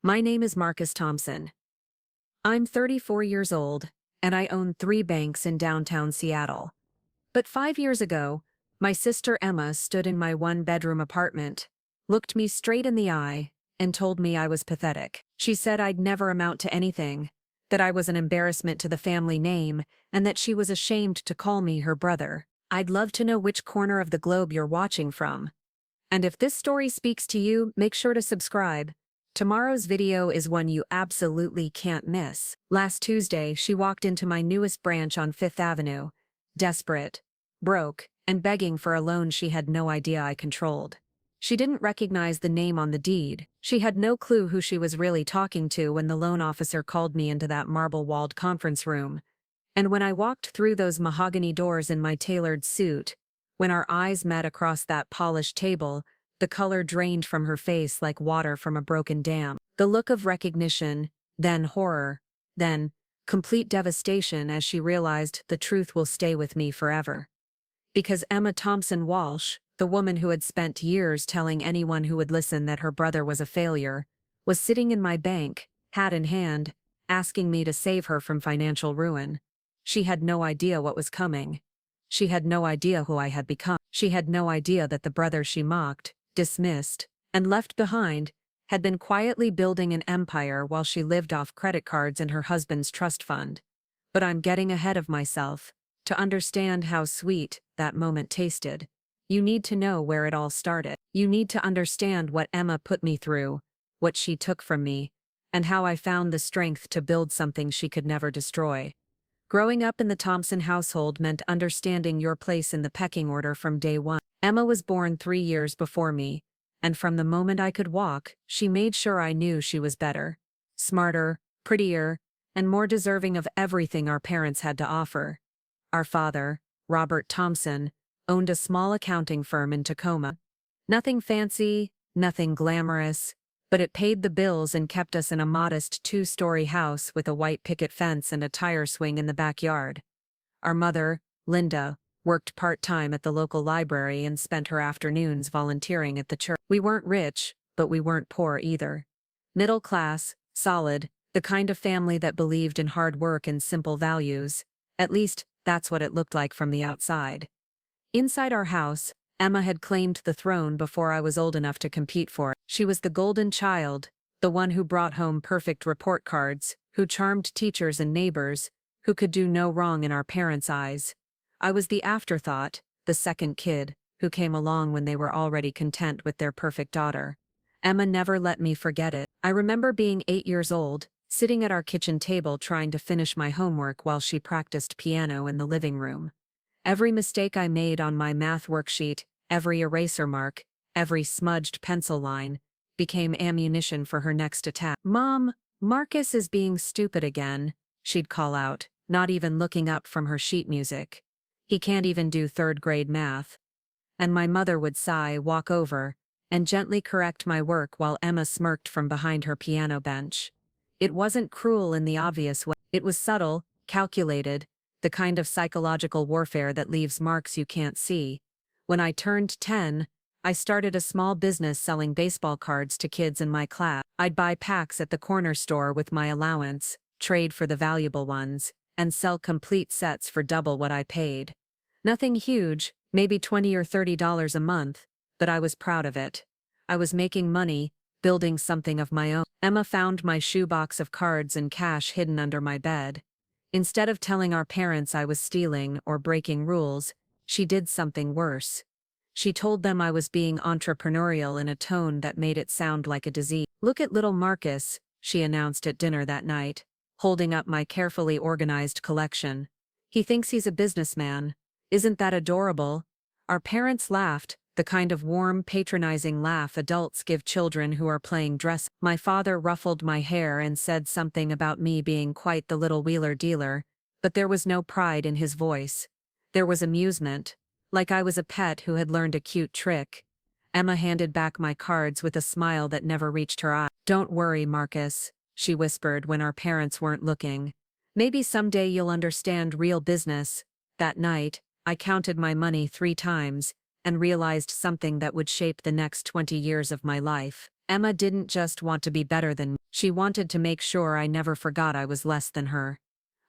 My name is Marcus Thompson. I'm 34 years old, and I own 3 banks in downtown Seattle. But 5 years ago, my sister Emma stood in my one-bedroom apartment, looked me straight in the eye, and told me I was pathetic. She said I'd never amount to anything, that I was an embarrassment to the family name, and that she was ashamed to call me her brother. I'd love to know which corner of the globe you're watching from. And if this story speaks to you, make sure to subscribe. Tomorrow's video is one you absolutely can't miss. Last Tuesday, she walked into my newest branch on 5th Avenue, desperate, broke, and begging for a loan she had no idea I controlled. She didn't recognize the name on the deed. She had no clue who she was really talking to when the loan officer called me into that marble-walled conference room. And when I walked through those mahogany doors in my tailored suit, when our eyes met across that polished table, the color drained from her face like water from a broken dam. The look of recognition, then horror, then complete devastation as she realized the truth will stay with me forever. Because Emma Thompson Walsh, the woman who had spent years telling anyone who would listen that her brother was a failure, was sitting in my bank, hat in hand, asking me to save her from financial ruin. She had no idea what was coming. She had no idea who I had become. She had no idea that the brother she mocked, dismissed, and left behind, had been quietly building an empire while she lived off credit cards in her husband's trust fund. But I'm getting ahead of myself. To understand how sweet that moment tasted, you need to know where it all started. You need to understand what Emma put me through, what she took from me, and how I found the strength to build something she could never destroy. Growing up in the Thompson household meant understanding your place in the pecking order from day one. Emma was born 3 years before me, and from the moment I could walk, she made sure I knew she was better, smarter, prettier, and more deserving of everything our parents had to offer. Our father, Robert Thompson, owned a small accounting firm in Tacoma. Nothing fancy, nothing glamorous, but it paid the bills and kept us in a modest 2-story house with a white picket fence and a tire swing in the backyard. Our mother, Linda, worked part-time at the local library and spent her afternoons volunteering at the church. We weren't rich, but we weren't poor either. Middle class, solid, the kind of family that believed in hard work and simple values. At least, that's what it looked like from the outside. Inside our house, Emma had claimed the throne before I was old enough to compete for it. She was the golden child, the one who brought home perfect report cards, who charmed teachers and neighbors, who could do no wrong in our parents' eyes. I was the afterthought, the second kid, who came along when they were already content with their perfect daughter. Emma never let me forget it. I remember being 8 years old, sitting at our kitchen table trying to finish my homework while she practiced piano in the living room. Every mistake I made on my math worksheet, every eraser mark, every smudged pencil line, became ammunition for her next attack. "Mom, Marcus is being stupid again," she'd call out, not even looking up from her sheet music. "He can't even do 3rd-grade math." And my mother would sigh, walk over, and gently correct my work while Emma smirked from behind her piano bench. It wasn't cruel in the obvious way. It was subtle, calculated, the kind of psychological warfare that leaves marks you can't see. When I turned 10, I started a small business selling baseball cards to kids in my class. I'd buy packs at the corner store with my allowance, trade for the valuable ones, and sell complete sets for double what I paid. Nothing huge, maybe $20 or $30 a month, but I was proud of it. I was making money, building something of my own. Emma found my shoebox of cards and cash hidden under my bed. Instead of telling our parents I was stealing or breaking rules, she did something worse. She told them I was being entrepreneurial in a tone that made it sound like a disease. "Look at little Marcus," she announced at dinner that night, holding up my carefully organized collection. "He thinks he's a businessman. Isn't that adorable?" Our parents laughed, the kind of warm, patronizing laugh adults give children who are playing dress. My father ruffled my hair and said something about me being quite the little wheeler dealer, but there was no pride in his voice. There was amusement, like I was a pet who had learned a cute trick. Emma handed back my cards with a smile that never reached her eye. "Don't worry, Marcus," she whispered when our parents weren't looking. "Maybe someday you'll understand real business." That night, I counted my money 3 times, and realized something that would shape the next 20 years of my life. Emma didn't just want to be better than me, she wanted to make sure I never forgot I was less than her.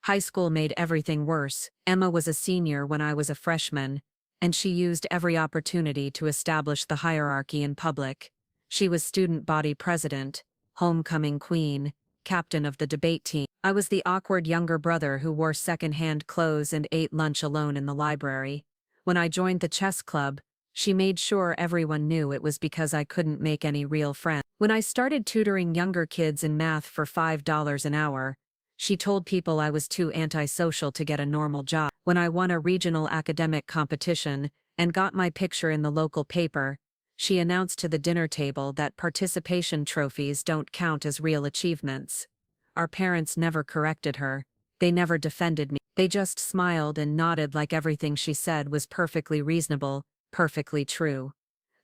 High school made everything worse. Emma was a senior when I was a freshman, and she used every opportunity to establish the hierarchy in public. She was student body president, homecoming queen, captain of the debate team. I was the awkward younger brother who wore second-hand clothes and ate lunch alone in the library. When I joined the chess club, she made sure everyone knew it was because I couldn't make any real friends. When I started tutoring younger kids in math for $5 an hour, she told people I was too antisocial to get a normal job. When I won a regional academic competition and got my picture in the local paper, she announced to the dinner table that participation trophies don't count as real achievements. Our parents never corrected her. They never defended me. They just smiled and nodded like everything she said was perfectly reasonable, perfectly true.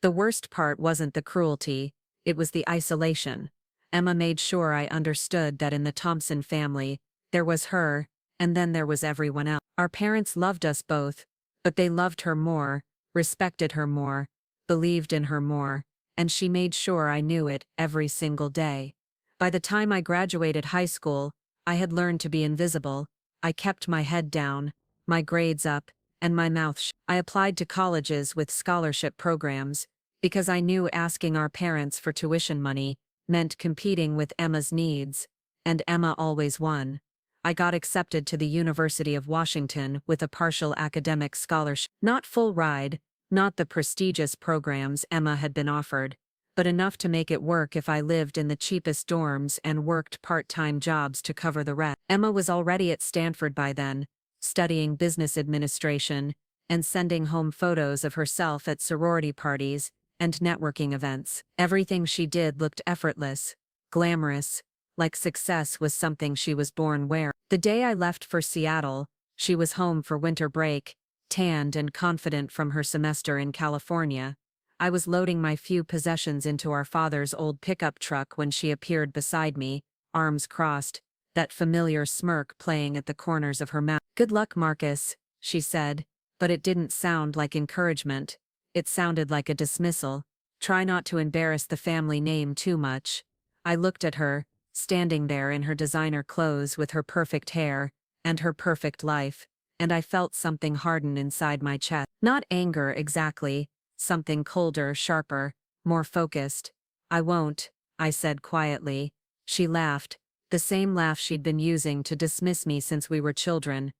The worst part wasn't the cruelty, it was the isolation. Emma made sure I understood that in the Thompson family, there was her, and then there was everyone else. Our parents loved us both, but they loved her more, respected her more, believed in her more, and she made sure I knew it every single day. By the time I graduated high school, I had learned to be invisible. I kept my head down, my grades up, and my mouth shut. I applied to colleges with scholarship programs, because I knew asking our parents for tuition money meant competing with Emma's needs, and Emma always won. I got accepted to the University of Washington with a partial academic scholarship. Not full ride, not the prestigious programs Emma had been offered, but enough to make it work if I lived in the cheapest dorms and worked part-time jobs to cover the rest. Emma was already at Stanford by then, studying business administration, and sending home photos of herself at sorority parties and networking events. Everything she did looked effortless, glamorous, like success was something she was born wearing. The day I left for Seattle, she was home for winter break, tanned and confident from her semester in California. I was loading my few possessions into our father's old pickup truck when she appeared beside me, arms crossed, that familiar smirk playing at the corners of her mouth. "Good luck, Marcus," she said, but it didn't sound like encouragement. It sounded like a dismissal. "Try not to embarrass the family name too much." I looked at her, standing there in her designer clothes with her perfect hair and her perfect life, and I felt something harden inside my chest. Not anger exactly, something colder, sharper, more focused. "I won't," I said quietly. She laughed, the same laugh she'd been using to dismiss me since we were children.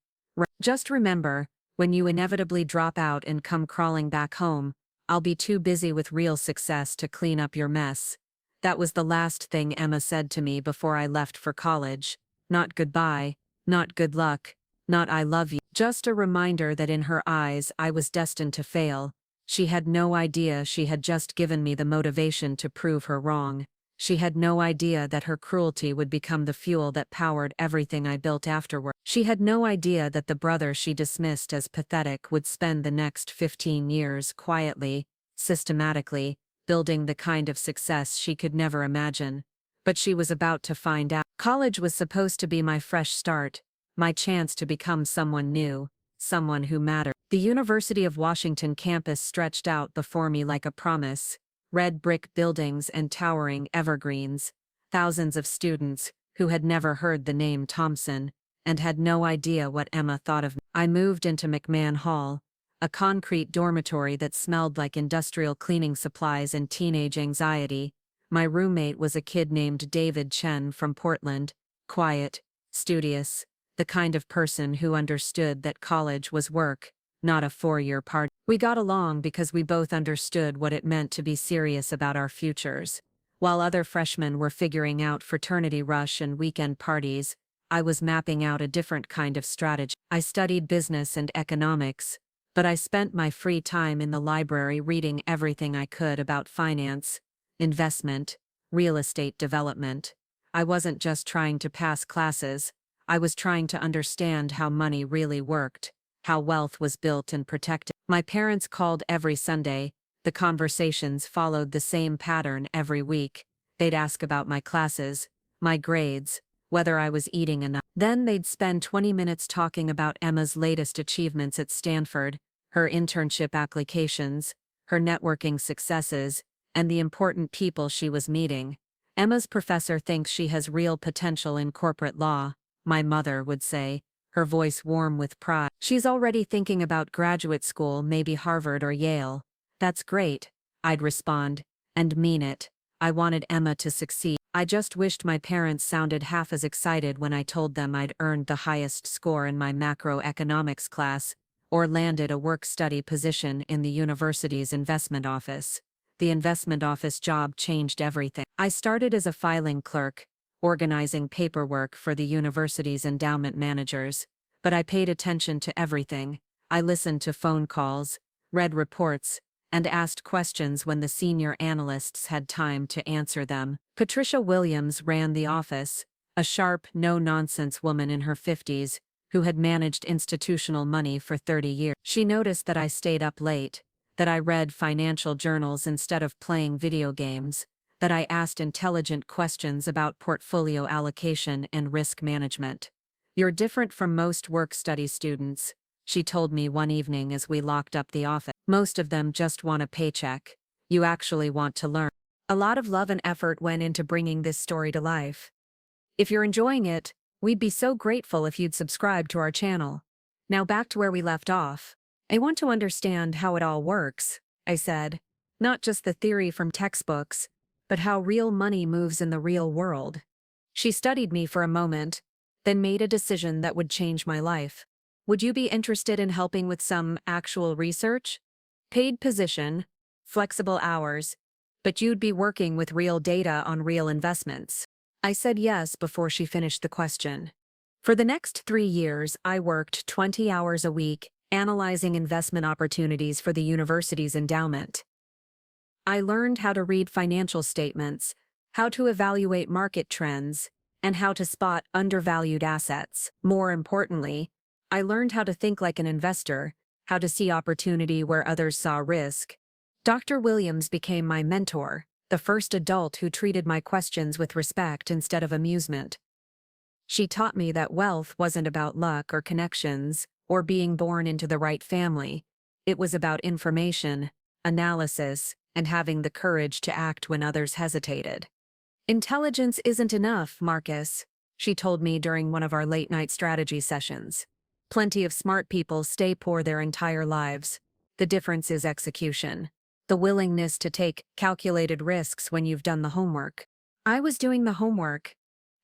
"Just remember, when you inevitably drop out and come crawling back home, I'll be too busy with real success to clean up your mess." That was the last thing Emma said to me before I left for college. Not goodbye, not good luck, not I love you. Just a reminder that in her eyes I was destined to fail. She had no idea she had just given me the motivation to prove her wrong. She had no idea that her cruelty would become the fuel that powered everything I built afterward. She had no idea that the brother she dismissed as pathetic would spend the next 15 years quietly, systematically, building the kind of success she could never imagine. But she was about to find out. College was supposed to be my fresh start, my chance to become someone new, someone who mattered. The University of Washington campus stretched out before me like a promise. Red brick buildings and towering evergreens, thousands of students who had never heard the name Thompson and had no idea what Emma thought of me. I moved into McMahon Hall, a concrete dormitory that smelled like industrial cleaning supplies and teenage anxiety. My roommate was a kid named David Chen from Portland, quiet, studious, the kind of person who understood that college was work, not a four-year party. We got along because we both understood what it meant to be serious about our futures. While other freshmen were figuring out fraternity rush and weekend parties, I was mapping out a different kind of strategy. I studied business and economics, but I spent my free time in the library reading everything I could about finance, investment, real estate development. I wasn't just trying to pass classes, I was trying to understand how money really worked, how wealth was built and protected. My parents called every Sunday. The conversations followed the same pattern every week. They'd ask about my classes, my grades, whether I was eating enough. Then they'd spend 20 minutes talking about Emma's latest achievements at Stanford, her internship applications, her networking successes, and the important people she was meeting. Emma's professor thinks she has real potential in corporate law, my mother would say, her voice warm with pride. She's already thinking about graduate school, maybe Harvard or Yale. That's great, I'd respond, and mean it. I wanted Emma to succeed. I just wished my parents sounded half as excited when I told them I'd earned the highest score in my macroeconomics class, or landed a work-study position in the university's investment office. The investment office job changed everything. I started as a filing clerk, organizing paperwork for the university's endowment managers, but I paid attention to everything. I listened to phone calls, read reports, and asked questions when the senior analysts had time to answer them. Patricia Williams ran the office, a sharp, no-nonsense woman in her 50s, who had managed institutional money for 30 years. She noticed that I stayed up late, that I read financial journals instead of playing video games, that I asked intelligent questions about portfolio allocation and risk management. "You're different from most work-study students," she told me one evening as we locked up the office. "Most of them just want a paycheck. You actually want to learn." A lot of love and effort went into bringing this story to life. If you're enjoying it, we'd be so grateful if you'd subscribe to our channel. Now back to where we left off. "I want to understand how it all works," I said. "Not just the theory from textbooks, but how real money moves in the real world." She studied me for a moment, then made a decision that would change my life. "Would you be interested in helping with some actual research? Paid position, flexible hours, but you'd be working with real data on real investments." I said yes before she finished the question. For the next 3 years, I worked 20 hours a week, analyzing investment opportunities for the university's endowment. I learned how to read financial statements, how to evaluate market trends, and how to spot undervalued assets. More importantly, I learned how to think like an investor, how to see opportunity where others saw risk. Dr. Williams became my mentor, the first adult who treated my questions with respect instead of amusement. She taught me that wealth wasn't about luck or connections, or being born into the right family. It was about information, analysis, and having the courage to act when others hesitated. "Intelligence isn't enough, Marcus," she told me during one of our late-night strategy sessions. "Plenty of smart people stay poor their entire lives. The difference is execution. The willingness to take calculated risks when you've done the homework." I was doing the homework.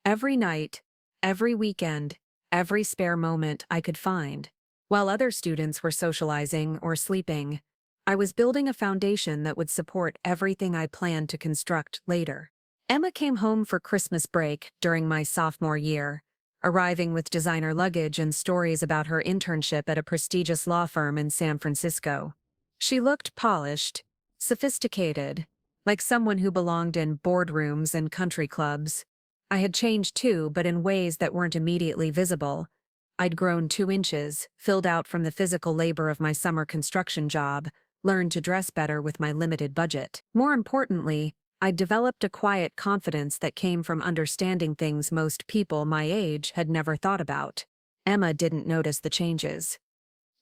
Every night, every weekend, every spare moment I could find. While other students were socializing or sleeping, I was building a foundation that would support everything I planned to construct later. Emma came home for Christmas break during my sophomore year, arriving with designer luggage and stories about her internship at a prestigious law firm in San Francisco. She looked polished, sophisticated, like someone who belonged in boardrooms and country clubs. I had changed too, but in ways that weren't immediately visible. I'd grown 2 inches, filled out from the physical labor of my summer construction job, learned to dress better with my limited budget. More importantly, I'd developed a quiet confidence that came from understanding things most people my age had never thought about. Emma didn't notice the changes.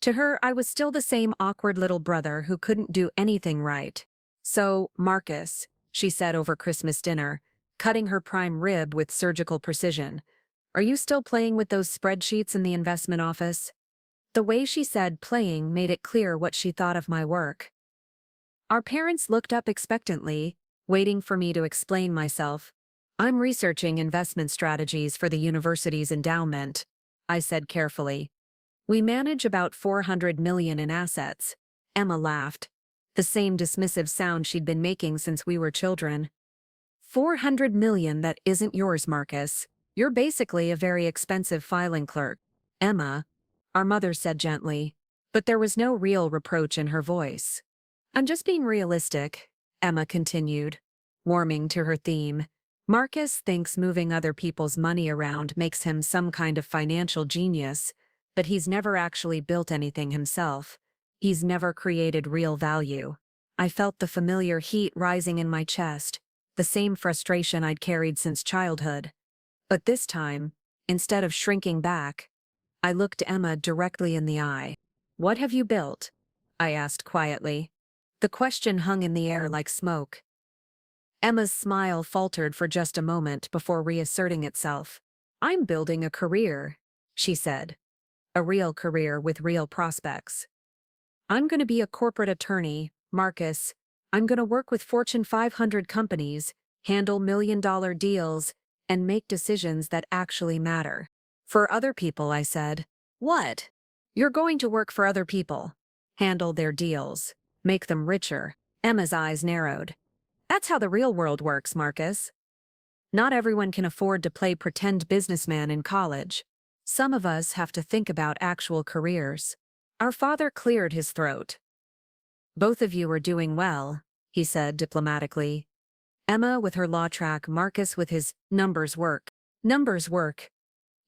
To her, I was still the same awkward little brother who couldn't do anything right. "So, Marcus," she said over Christmas dinner, cutting her prime rib with surgical precision, "are you still playing with those spreadsheets in the investment office?" The way she said playing made it clear what she thought of my work. Our parents looked up expectantly, waiting for me to explain myself. "I'm researching investment strategies for the university's endowment," I said carefully. "We manage about 400 million in assets." Emma laughed, the same dismissive sound she'd been making since we were children. 400 million that isn't yours, Marcus. You're basically a very expensive filing clerk." "Emma," our mother said gently, but there was no real reproach in her voice. "I'm just being realistic," Emma continued, warming to her theme. "Marcus thinks moving other people's money around makes him some kind of financial genius, but he's never actually built anything himself. He's never created real value." I felt the familiar heat rising in my chest, the same frustration I'd carried since childhood. But this time, instead of shrinking back, I looked Emma directly in the eye. "What have you built?" I asked quietly. The question hung in the air like smoke. Emma's smile faltered for just a moment before reasserting itself. I'm building a career, she said. A real career with real prospects. I'm going to be a corporate attorney, Marcus. I'm going to work with Fortune 500 companies, handle million-dollar deals, and make decisions that actually matter. For other people, I said. What? You're going to work for other people. Handle their deals. Make them richer. Emma's eyes narrowed. That's how the real world works, Marcus. Not everyone can afford to play pretend businessman in college. Some of us have to think about actual careers. Our father cleared his throat. Both of you are doing well, he said diplomatically. Emma with her law track, Marcus with his numbers work. Numbers work.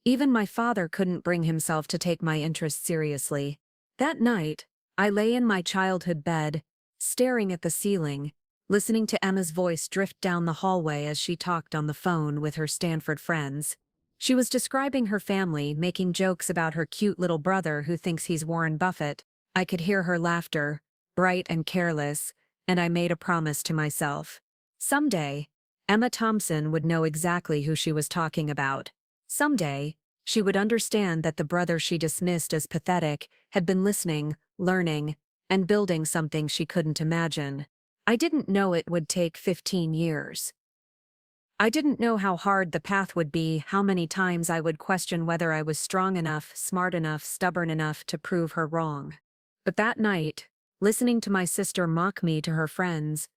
Even my father couldn't bring himself to take my interest seriously. That night, I lay in my childhood bed, staring at the ceiling, listening to Emma's voice drift down the hallway as she talked on the phone with her Stanford friends. She was describing her family, making jokes about her cute little brother who thinks he's Warren Buffett. I could hear her laughter, bright and careless, and I made a promise to myself. Someday, Emma Thompson would know exactly who she was talking about. Someday, she would understand that the brother she dismissed as pathetic had been listening, learning, and building something she couldn't imagine. I didn't know it would take 15 years. I didn't know how hard the path would be, how many times I would question whether I was strong enough, smart enough, stubborn enough to prove her wrong. But that night, listening to my sister mock me to her friends,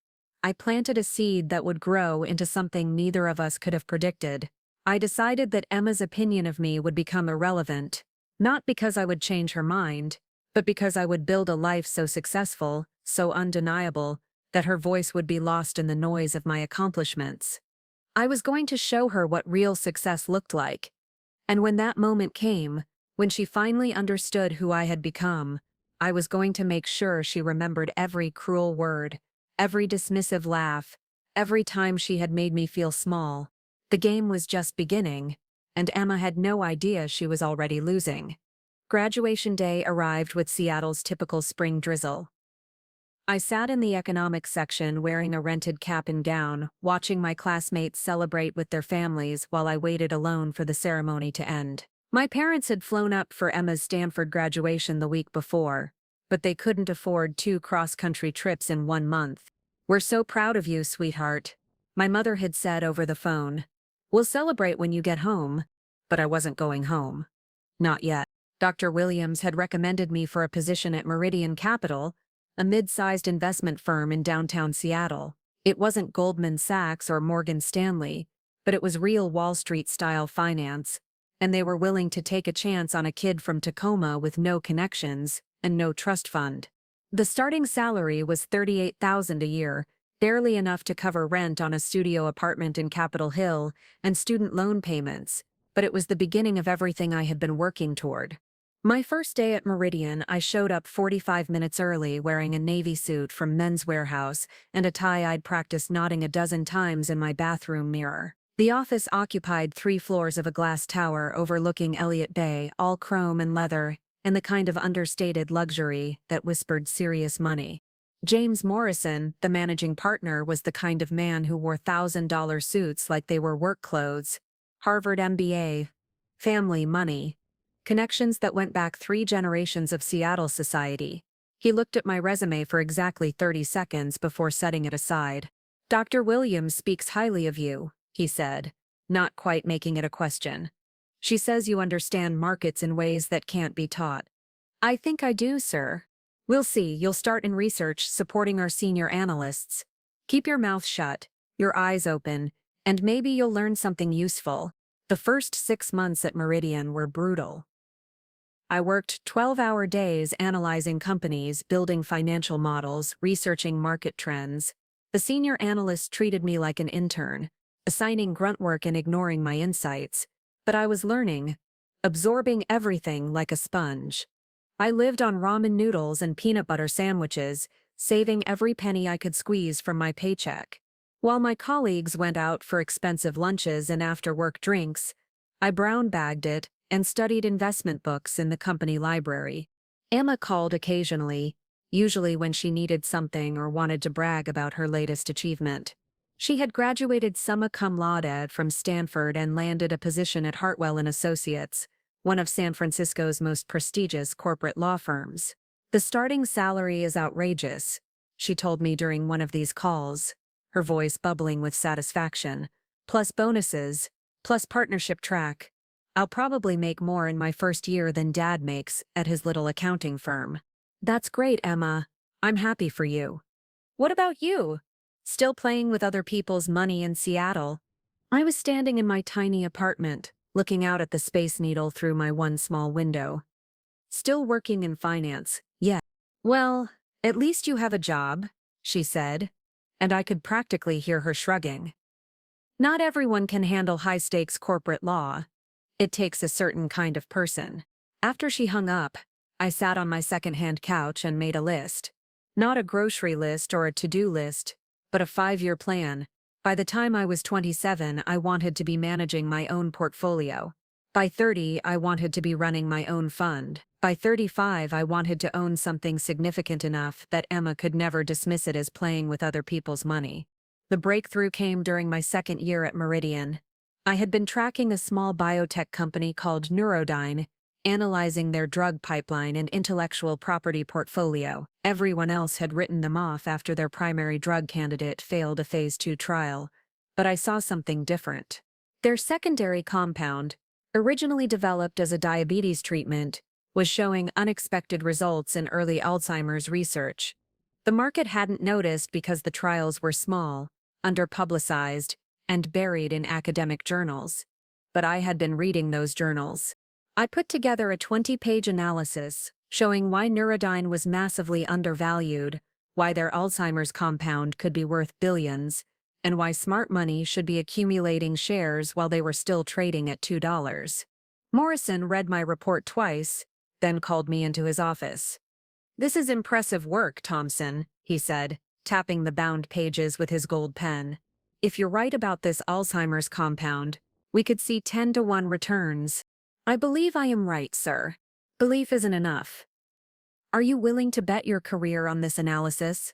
I planted a seed that would grow into something neither of us could have predicted. I decided that Emma's opinion of me would become irrelevant, not because I would change her mind, but because I would build a life so successful, so undeniable, that her voice would be lost in the noise of my accomplishments. I was going to show her what real success looked like. And when that moment came, when she finally understood who I had become, I was going to make sure she remembered every cruel word, every dismissive laugh, every time she had made me feel small. The game was just beginning, and Emma had no idea she was already losing. Graduation day arrived with Seattle's typical spring drizzle. I sat in the economics section wearing a rented cap and gown, watching my classmates celebrate with their families while I waited alone for the ceremony to end. My parents had flown up for Emma's Stanford graduation the week before, but they couldn't afford 2 cross-country trips in 1 month. We're so proud of you, sweetheart, my mother had said over the phone. We'll celebrate when you get home, but I wasn't going home. Not yet. Dr. Williams had recommended me for a position at Meridian Capital, a mid-sized investment firm in downtown Seattle. It wasn't Goldman Sachs or Morgan Stanley, but it was real Wall Street-style finance, and they were willing to take a chance on a kid from Tacoma with no connections and no trust fund. The starting salary was $38,000 a year, barely enough to cover rent on a studio apartment in Capitol Hill and student loan payments, but it was the beginning of everything I had been working toward. My first day at Meridian, I showed up 45 minutes early wearing a navy suit from Men's Warehouse and a tie I'd practiced knotting a dozen times in my bathroom mirror. The office occupied 3 floors of a glass tower overlooking Elliott Bay, all chrome and leather, and the kind of understated luxury that whispered serious money. James Morrison, the managing partner, was the kind of man who wore $1,000 suits like they were work clothes. Harvard MBA, family money. Connections that went back 3 generations of Seattle society. He looked at my resume for exactly 30 seconds before setting it aside. Dr. Williams speaks highly of you, he said, not quite making it a question. She says you understand markets in ways that can't be taught. I think I do, sir. We'll see. You'll start in research supporting our senior analysts. Keep your mouth shut, your eyes open, and maybe you'll learn something useful. The first 6 months at Meridian were brutal. I worked 12-hour days analyzing companies, building financial models, researching market trends. The senior analysts treated me like an intern, assigning grunt work and ignoring my insights. But I was learning, absorbing everything like a sponge. I lived on ramen noodles and peanut butter sandwiches, saving every penny I could squeeze from my paycheck. While my colleagues went out for expensive lunches and after-work drinks, I brown-bagged it and studied investment books in the company library. Emma called occasionally, usually when she needed something or wanted to brag about her latest achievement. She had graduated summa cum laude from Stanford and landed a position at Hartwell and Associates, one of San Francisco's most prestigious corporate law firms. The starting salary is outrageous, she told me during one of these calls, her voice bubbling with satisfaction. Plus bonuses, plus partnership track. I'll probably make more in my first year than Dad makes at his little accounting firm. That's great, Emma. I'm happy for you. What about you? Still playing with other people's money in Seattle? I was standing in my tiny apartment, looking out at the Space Needle through my one small window. Still working in finance, yeah. Well, at least you have a job, she said, and I could practically hear her shrugging. Not everyone can handle high-stakes corporate law. It takes a certain kind of person. After she hung up, I sat on my second-hand couch and made a list. Not a grocery list or a to-do list, but a 5-year plan. By the time I was 27, I wanted to be managing my own portfolio. By 30, I wanted to be running my own fund. By 35, I wanted to own something significant enough that Emma could never dismiss it as playing with other people's money. The breakthrough came during my second year at Meridian. I had been tracking a small biotech company called Neurodyne, analyzing their drug pipeline and intellectual property portfolio. Everyone else had written them off after their primary drug candidate failed a phase 2 trial, but I saw something different. Their secondary compound, originally developed as a diabetes treatment, was showing unexpected results in early Alzheimer's research. The market hadn't noticed because the trials were small, underpublicized, and buried in academic journals. But I had been reading those journals. I put together a 20-page analysis showing why Neurodyne was massively undervalued, why their Alzheimer's compound could be worth billions, and why smart money should be accumulating shares while they were still trading at $2. Morrison read my report twice, then called me into his office. "This is impressive work, Thompson," he said, tapping the bound pages with his gold pen. "If you're right about this Alzheimer's compound, we could see 10-to-1 returns." "I believe I am right, sir. Belief isn't enough. Are you willing to bet your career on this analysis?"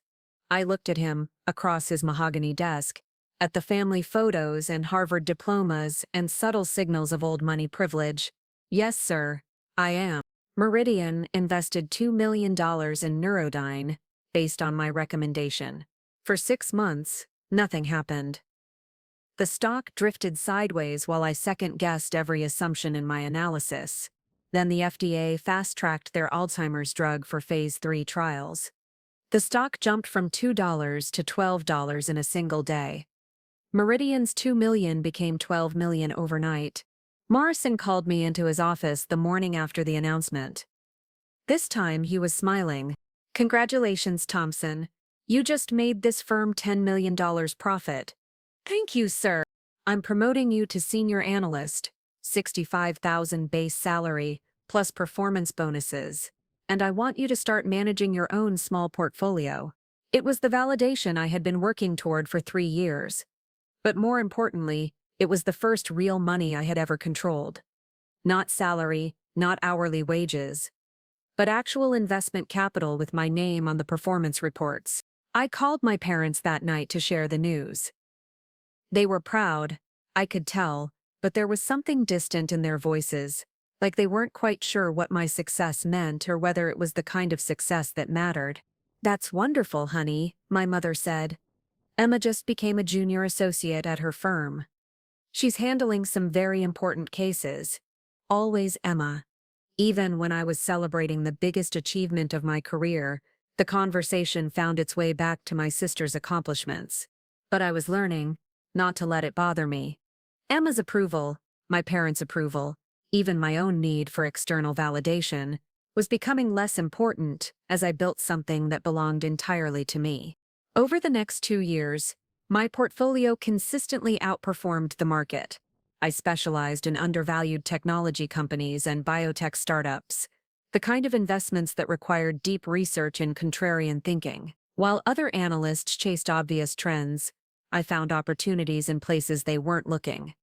I looked at him, across his mahogany desk, at the family photos and Harvard diplomas and subtle signals of old money privilege. "Yes, sir, I am." Meridian invested $2 million in Neurodyne, based on my recommendation. For 6 months, nothing happened. The stock drifted sideways while I second-guessed every assumption in my analysis. Then the FDA fast-tracked their Alzheimer's drug for phase 3 trials. The stock jumped from $2 to $12 in a single day. Meridian's $2 million became $12 million overnight. Morrison called me into his office the morning after the announcement. This time he was smiling. "Congratulations, Thompson. You just made this firm $10 million profit." "Thank you, sir. I'm promoting you to senior analyst, 65,000 base salary, plus performance bonuses. And I want you to start managing your own small portfolio." It was the validation I had been working toward for 3 years. But more importantly, it was the first real money I had ever controlled. Not salary, not hourly wages, but actual investment capital with my name on the performance reports. I called my parents that night to share the news. They were proud, I could tell, but there was something distant in their voices, like they weren't quite sure what my success meant or whether it was the kind of success that mattered. "That's wonderful, honey," my mother said. "Emma just became a junior associate at her firm. She's handling some very important cases." Always Emma. Even when I was celebrating the biggest achievement of my career, the conversation found its way back to my sister's accomplishments. But I was learning not to let it bother me. Emma's approval, my parents' approval, even my own need for external validation, was becoming less important as I built something that belonged entirely to me. Over the next 2 years, my portfolio consistently outperformed the market. I specialized in undervalued technology companies and biotech startups, the kind of investments that required deep research and contrarian thinking. While other analysts chased obvious trends, I found opportunities in places they weren't looking.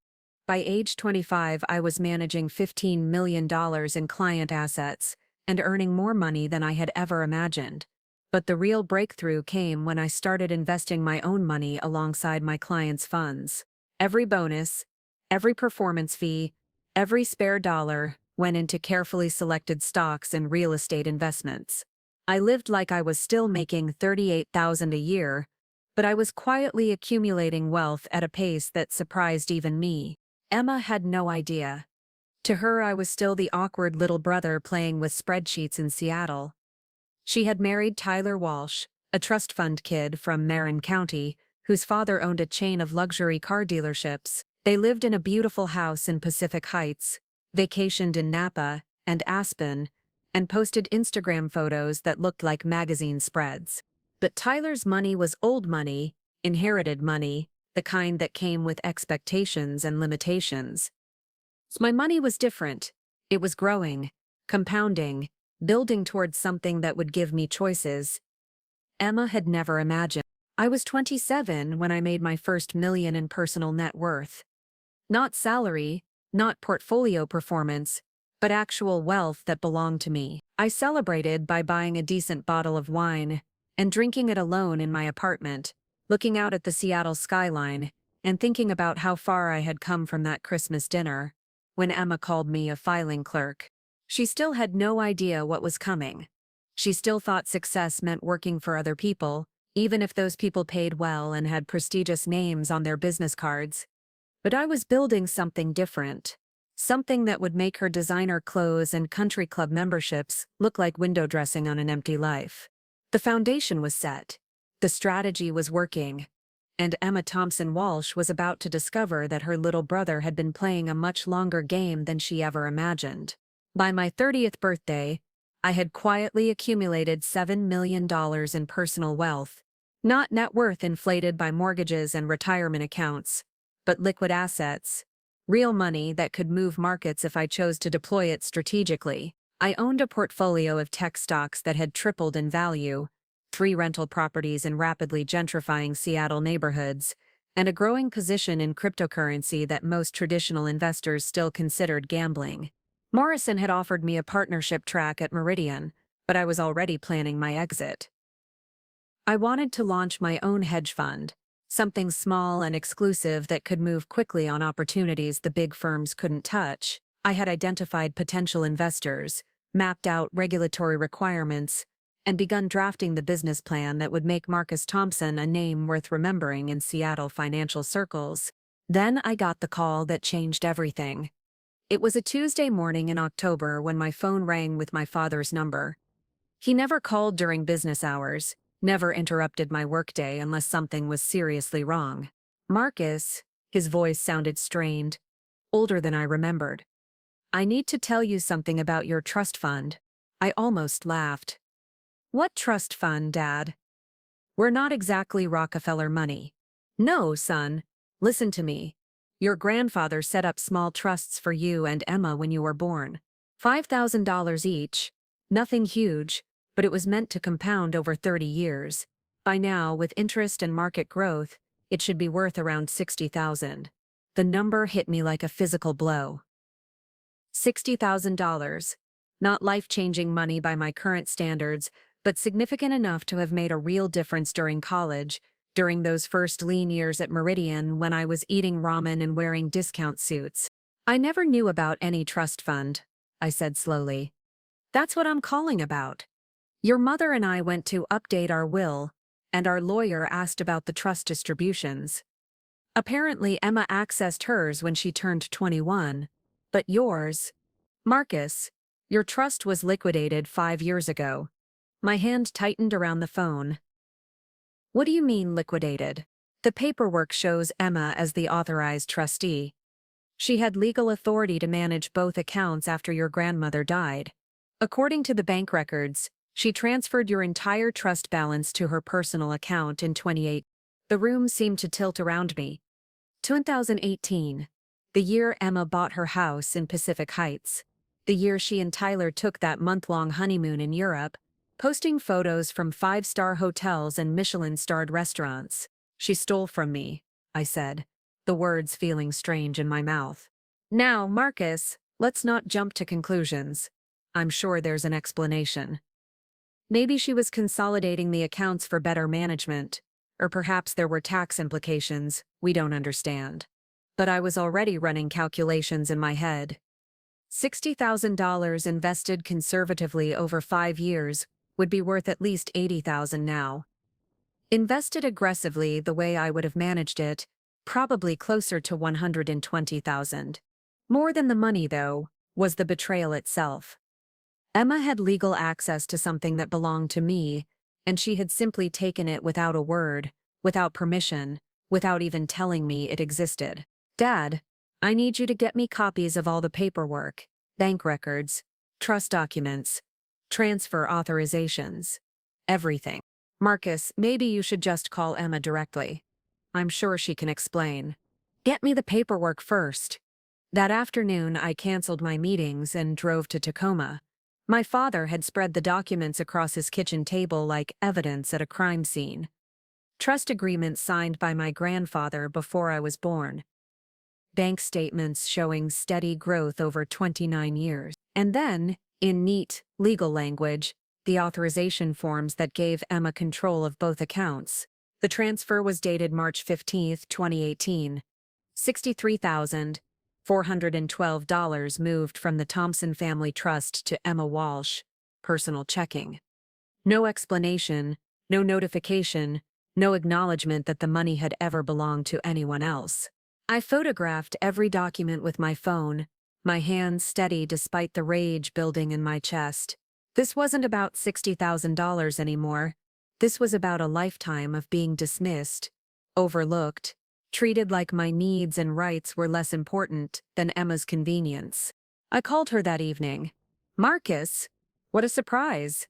By age 25, I was managing $15 million in client assets and earning more money than I had ever imagined. But the real breakthrough came when I started investing my own money alongside my clients' funds. Every bonus, every performance fee, every spare dollar went into carefully selected stocks and real estate investments. I lived like I was still making $38,000 a year, but I was quietly accumulating wealth at a pace that surprised even me. Emma had no idea. To her, I was still the awkward little brother playing with spreadsheets in Seattle. She had married Tyler Walsh, a trust fund kid from Marin County, whose father owned a chain of luxury car dealerships. They lived in a beautiful house in Pacific Heights, vacationed in Napa and Aspen, and posted Instagram photos that looked like magazine spreads. But Tyler's money was old money, inherited money, the kind that came with expectations and limitations. My money was different. It was growing, compounding, building towards something that would give me choices Emma had never imagined. I was 27 when I made my first million in personal net worth. Not salary, not portfolio performance, but actual wealth that belonged to me. I celebrated by buying a decent bottle of wine and drinking it alone in my apartment, looking out at the Seattle skyline and thinking about how far I had come from that Christmas dinner when Emma called me a filing clerk. She still had no idea what was coming. She still thought success meant working for other people, even if those people paid well and had prestigious names on their business cards. But I was building something different. Something that would make her designer clothes and country club memberships look like window dressing on an empty life. The foundation was set. The strategy was working. And Emma Thompson Walsh was about to discover that her little brother had been playing a much longer game than she ever imagined. By my 30th birthday, I had quietly accumulated $7 million in personal wealth, not net worth inflated by mortgages and retirement accounts, but liquid assets, real money that could move markets if I chose to deploy it strategically. I owned a portfolio of tech stocks that had tripled in value, 3 rental properties in rapidly gentrifying Seattle neighborhoods, and a growing position in cryptocurrency that most traditional investors still considered gambling. Morrison had offered me a partnership track at Meridian, but I was already planning my exit. I wanted to launch my own hedge fund, something small and exclusive that could move quickly on opportunities the big firms couldn't touch. I had identified potential investors, mapped out regulatory requirements, and begun drafting the business plan that would make Marcus Thompson a name worth remembering in Seattle financial circles. Then I got the call that changed everything. It was a Tuesday morning in October when my phone rang with my father's number. He never called during business hours, never interrupted my workday unless something was seriously wrong. Marcus, his voice sounded strained, older than I remembered. I need to tell you something about your trust fund. I almost laughed. What trust fund, Dad? We're not exactly Rockefeller money. No, son. Listen to me. Your grandfather set up small trusts for you and Emma when you were born. $5,000 each. Nothing huge, but it was meant to compound over 30 years. By now, with interest and market growth, it should be worth around $60,000. The number hit me like a physical blow. $60,000. Not life-changing money by my current standards, but significant enough to have made a real difference during college, during those first lean years at Meridian when I was eating ramen and wearing discount suits. I never knew about any trust fund, I said slowly. That's what I'm calling about. Your mother and I went to update our will, and our lawyer asked about the trust distributions. Apparently Emma accessed hers when she turned 21, but yours, Marcus, your trust was liquidated 5 years ago. My hand tightened around the phone. What do you mean liquidated? The paperwork shows Emma as the authorized trustee. She had legal authority to manage both accounts after your grandmother died. According to the bank records, she transferred your entire trust balance to her personal account in 2018. The room seemed to tilt around me. 2018. The year Emma bought her house in Pacific Heights. The year she and Tyler took that month-long honeymoon in Europe, posting photos from 5-star hotels and Michelin-starred restaurants. She stole from me, I said, the words feeling strange in my mouth. Now, Marcus, let's not jump to conclusions. I'm sure there's an explanation. Maybe she was consolidating the accounts for better management, or perhaps there were tax implications we don't understand. But I was already running calculations in my head. $60,000 invested conservatively over 5 years would be worth at least $80,000 now. Invested aggressively the way I would have managed it, probably closer to $120,000. More than the money, though, was the betrayal itself. Emma had legal access to something that belonged to me, and she had simply taken it without a word, without permission, without even telling me it existed. Dad, I need you to get me copies of all the paperwork, bank records, trust documents, transfer authorizations, everything. Marcus, maybe you should just call Emma directly. I'm sure she can explain. Get me the paperwork first. That afternoon, I canceled my meetings and drove to Tacoma. My father had spread the documents across his kitchen table like evidence at a crime scene. Trust agreements signed by my grandfather before I was born. Bank statements showing steady growth over 29 years. And then, in neat, legal language, the authorization forms that gave Emma control of both accounts. The transfer was dated March 15, 2018. $63,412 moved from the Thompson Family Trust to Emma Walsh, personal checking. No explanation, no notification, no acknowledgement that the money had ever belonged to anyone else. I photographed every document with my phone, my hands steady despite the rage building in my chest. This wasn't about $60,000 anymore. This was about a lifetime of being dismissed, overlooked, treated like my needs and rights were less important than Emma's convenience. I called her that evening. Marcus, what a surprise.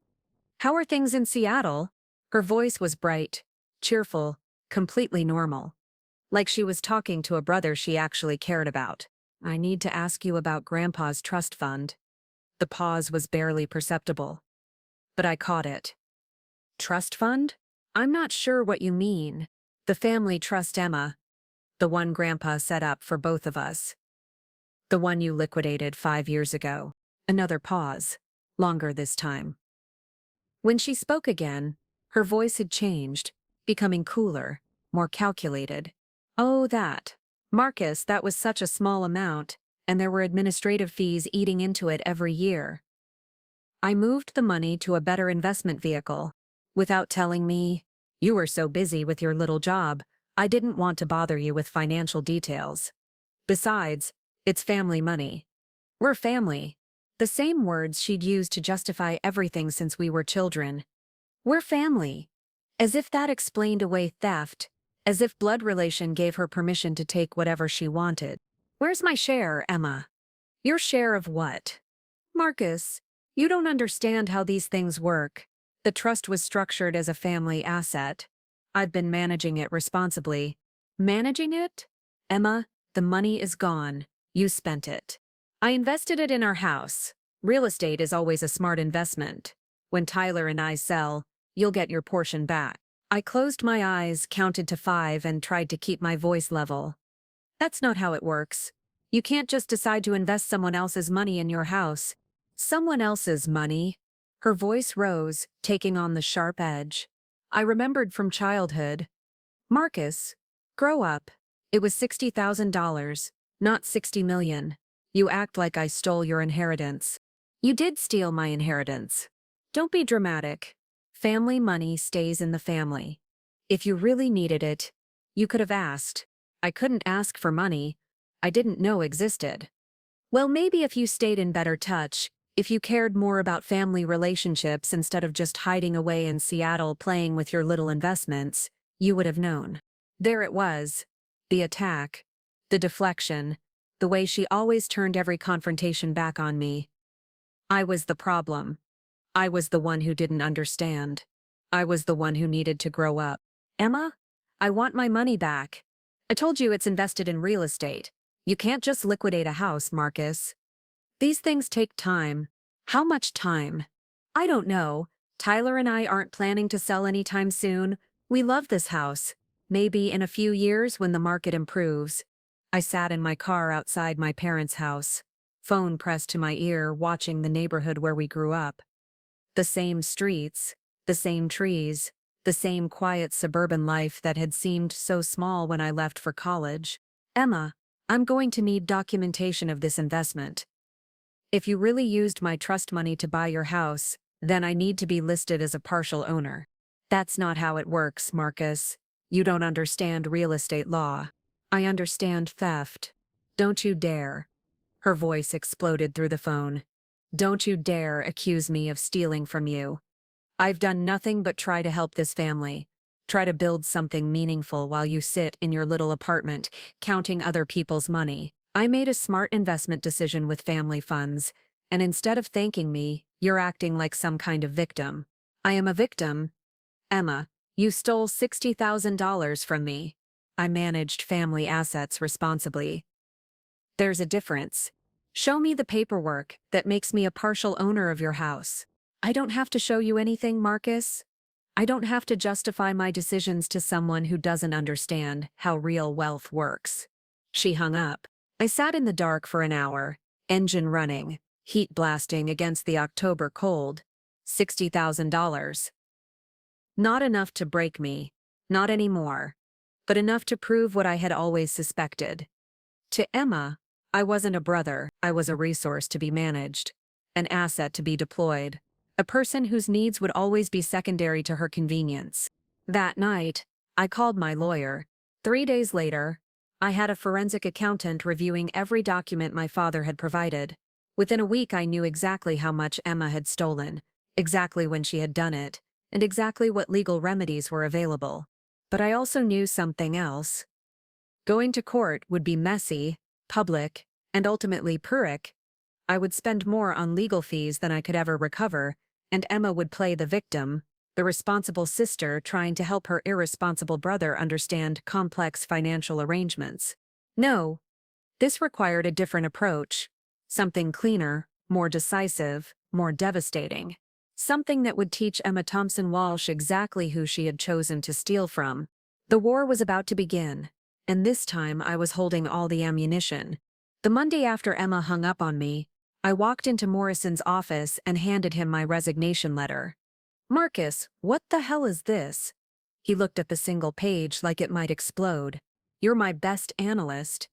How are things in Seattle? Her voice was bright, cheerful, completely normal. Like she was talking to a brother she actually cared about. I need to ask you about Grandpa's trust fund. The pause was barely perceptible. But I caught it. Trust fund? I'm not sure what you mean. The family trust, Emma. The one Grandpa set up for both of us. The one you liquidated 5 years ago. Another pause. Longer this time. When she spoke again, her voice had changed, becoming cooler, more calculated. Oh, that. Marcus, that was such a small amount, and there were administrative fees eating into it every year. I moved the money to a better investment vehicle. Without telling me, you were so busy with your little job, I didn't want to bother you with financial details. Besides, it's family money. We're family. The same words she'd used to justify everything since we were children. We're family. As if that explained away theft, as if blood relation gave her permission to take whatever she wanted. Where's my share, Emma? Your share of what? Marcus, you don't understand how these things work. The trust was structured as a family asset. I've been managing it responsibly. Managing it? Emma, the money is gone. You spent it. I invested it in our house. Real estate is always a smart investment. When Tyler and I sell, you'll get your portion back. I closed my eyes, counted to 5, and tried to keep my voice level. That's not how it works. You can't just decide to invest someone else's money in your house. Someone else's money? Her voice rose, taking on the sharp edge. I remembered from childhood. Marcus, grow up. It was $60,000, not $60 million. You act like I stole your inheritance. You did steal my inheritance. Don't be dramatic. Family money stays in the family. If you really needed it, you could have asked. I couldn't ask for money. I didn't know existed. Well, maybe if you stayed in better touch, if you cared more about family relationships instead of just hiding away in Seattle playing with your little investments, you would have known. There it was. The attack. The deflection. The way she always turned every confrontation back on me. I was the problem. I was the one who didn't understand. I was the one who needed to grow up. Emma, I want my money back. I told you it's invested in real estate. You can't just liquidate a house, Marcus. These things take time. How much time? I don't know. Tyler and I aren't planning to sell anytime soon. We love this house. Maybe in a few years when the market improves. I sat in my car outside my parents' house, phone pressed to my ear, watching the neighborhood where we grew up. The same streets, the same trees, the same quiet suburban life that had seemed so small when I left for college. Emma, I'm going to need documentation of this investment. If you really used my trust money to buy your house, then I need to be listed as a partial owner. That's not how it works, Marcus. You don't understand real estate law. I understand theft. Don't you dare. Her voice exploded through the phone. Don't you dare accuse me of stealing from you. I've done nothing but try to help this family. Try to build something meaningful while you sit in your little apartment, counting other people's money. I made a smart investment decision with family funds, and instead of thanking me, you're acting like some kind of victim. I am a victim. Emma, you stole $60,000 from me. I managed family assets responsibly. There's a difference. Show me the paperwork that makes me a partial owner of your house. I don't have to show you anything, Marcus. I don't have to justify my decisions to someone who doesn't understand how real wealth works. She hung up. I sat in the dark for an hour, engine running, heat blasting against the October cold. $60,000. Not enough to break me, not anymore, but enough to prove what I had always suspected. To Emma, I wasn't a brother, I was a resource to be managed, an asset to be deployed, a person whose needs would always be secondary to her convenience. That night, I called my lawyer. 3 days later, I had a forensic accountant reviewing every document my father had provided. Within a week, I knew exactly how much Emma had stolen, exactly when she had done it, and exactly what legal remedies were available. But I also knew something else. Going to court would be messy, public, and ultimately Pyrrhic. I would spend more on legal fees than I could ever recover, and Emma would play the victim, the responsible sister trying to help her irresponsible brother understand complex financial arrangements. No, this required a different approach, something cleaner, more decisive, more devastating. Something that would teach Emma Thompson Walsh exactly who she had chosen to steal from. The war was about to begin, and this time I was holding all the ammunition. The Monday after Emma hung up on me, I walked into Morrison's office and handed him my resignation letter. Marcus, what the hell is this? He looked at the single page like it might explode. You're my best analyst.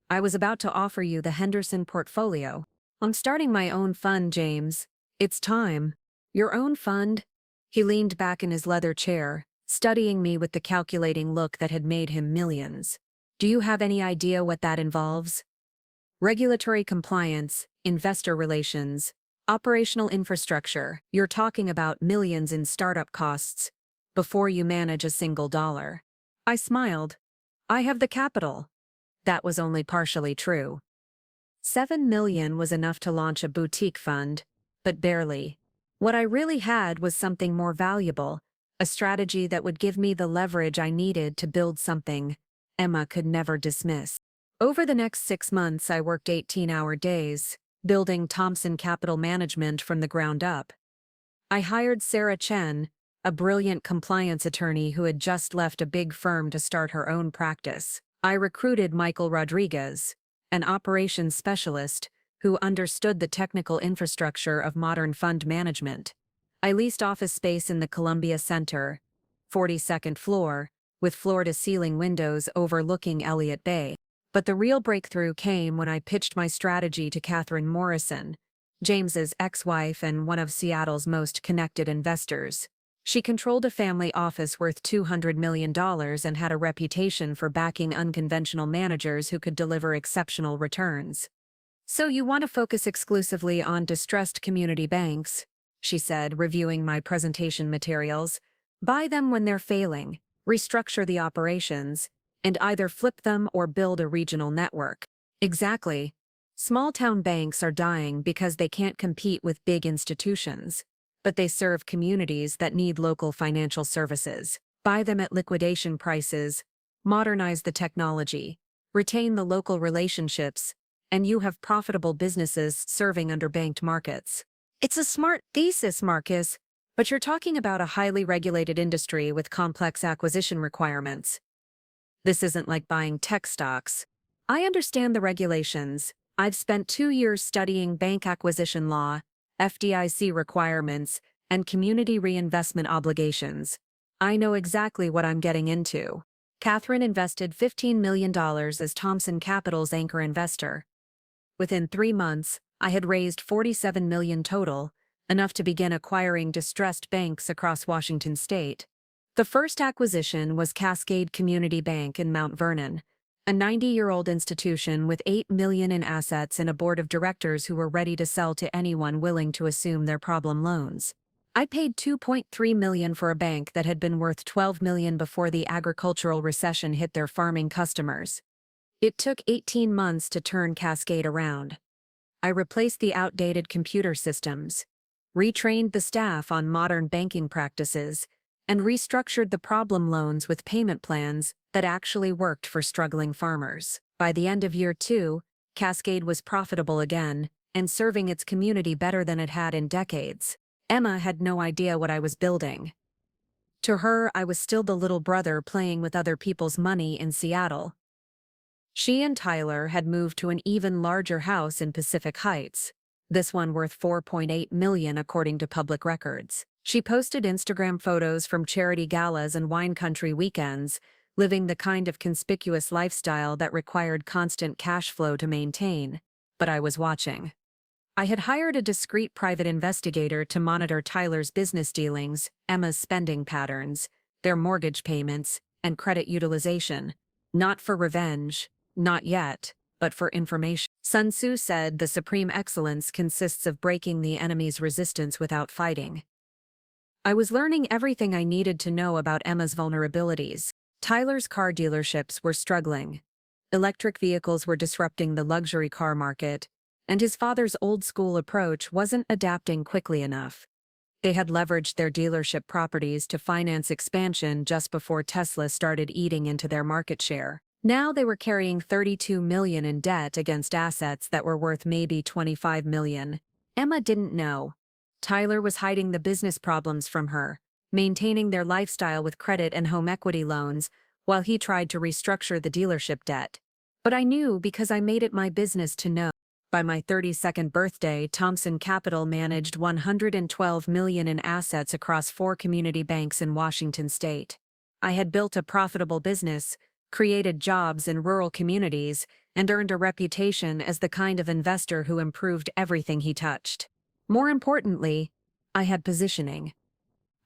I was about to offer you the Henderson portfolio. I'm starting my own fund, James. It's time. Your own fund? He leaned back in his leather chair, studying me with the calculating look that had made him millions. Do you have any idea what that involves? Regulatory compliance, investor relations, operational infrastructure. You're talking about millions in startup costs before you manage a single dollar. I smiled. I have the capital. That was only partially true. 7 million was enough to launch a boutique fund, but barely. What I really had was something more valuable, a strategy that would give me the leverage I needed to build something Emma could never dismiss. Over the next 6 months, I worked 18-hour days, building Thompson Capital Management from the ground up. I hired Sarah Chen, a brilliant compliance attorney who had just left a big firm to start her own practice. I recruited Michael Rodriguez, an operations specialist who understood the technical infrastructure of modern fund management. I leased office space in the Columbia Center, 42nd floor, with floor-to-ceiling windows overlooking Elliott Bay. But the real breakthrough came when I pitched my strategy to Catherine Morrison, James's ex-wife and one of Seattle's most connected investors. She controlled a family office worth $200 million and had a reputation for backing unconventional managers who could deliver exceptional returns. So you want to focus exclusively on distressed community banks, she said, reviewing my presentation materials. Buy them when they're failing, restructure the operations, and either flip them or build a regional network. Exactly. Small-town banks are dying because they can't compete with big institutions, but they serve communities that need local financial services. Buy them at liquidation prices, modernize the technology, retain the local relationships, and you have profitable businesses serving underbanked markets. It's a smart thesis, Marcus, but you're talking about a highly regulated industry with complex acquisition requirements. This isn't like buying tech stocks. I understand the regulations. I've spent 2 years studying bank acquisition law, FDIC requirements, and community reinvestment obligations. I know exactly what I'm getting into. Catherine invested $15 million as Thompson Capital's anchor investor. Within 3 months, I had raised $47 million total, enough to begin acquiring distressed banks across Washington state. The first acquisition was Cascade Community Bank in Mount Vernon, a 90-year-old institution with $8 million in assets and a board of directors who were ready to sell to anyone willing to assume their problem loans. I paid $2.3 million for a bank that had been worth $12 million before the agricultural recession hit their farming customers. It took 18 months to turn Cascade around. I replaced the outdated computer systems, retrained the staff on modern banking practices, and restructured the problem loans with payment plans that actually worked for struggling farmers. By the end of year 2, Cascade was profitable again and serving its community better than it had in decades. Emma had no idea what I was building. To her, I was still the little brother playing with other people's money in Seattle. She and Tyler had moved to an even larger house in Pacific Heights, this one worth $4.8 million according to public records. She posted Instagram photos from charity galas and wine country weekends, living the kind of conspicuous lifestyle that required constant cash flow to maintain. But I was watching. I had hired a discreet private investigator to monitor Tyler's business dealings, Emma's spending patterns, their mortgage payments, and credit utilization. Not for revenge, not yet, but for information. Sun Tzu said the supreme excellence consists of breaking the enemy's resistance without fighting. I was learning everything I needed to know about Emma's vulnerabilities. Tyler's car dealerships were struggling. Electric vehicles were disrupting the luxury car market, and his father's old-school approach wasn't adapting quickly enough. They had leveraged their dealership properties to finance expansion just before Tesla started eating into their market share. Now they were carrying $32 million in debt against assets that were worth maybe $25 million. Emma didn't know. Tyler was hiding the business problems from her, maintaining their lifestyle with credit and home equity loans, while he tried to restructure the dealership debt. But I knew because I made it my business to know. By my 32nd birthday, Thompson Capital managed $112 million in assets across 4 community banks in Washington state. I had built a profitable business, created jobs in rural communities, and earned a reputation as the kind of investor who improved everything he touched. More importantly, I had positioning.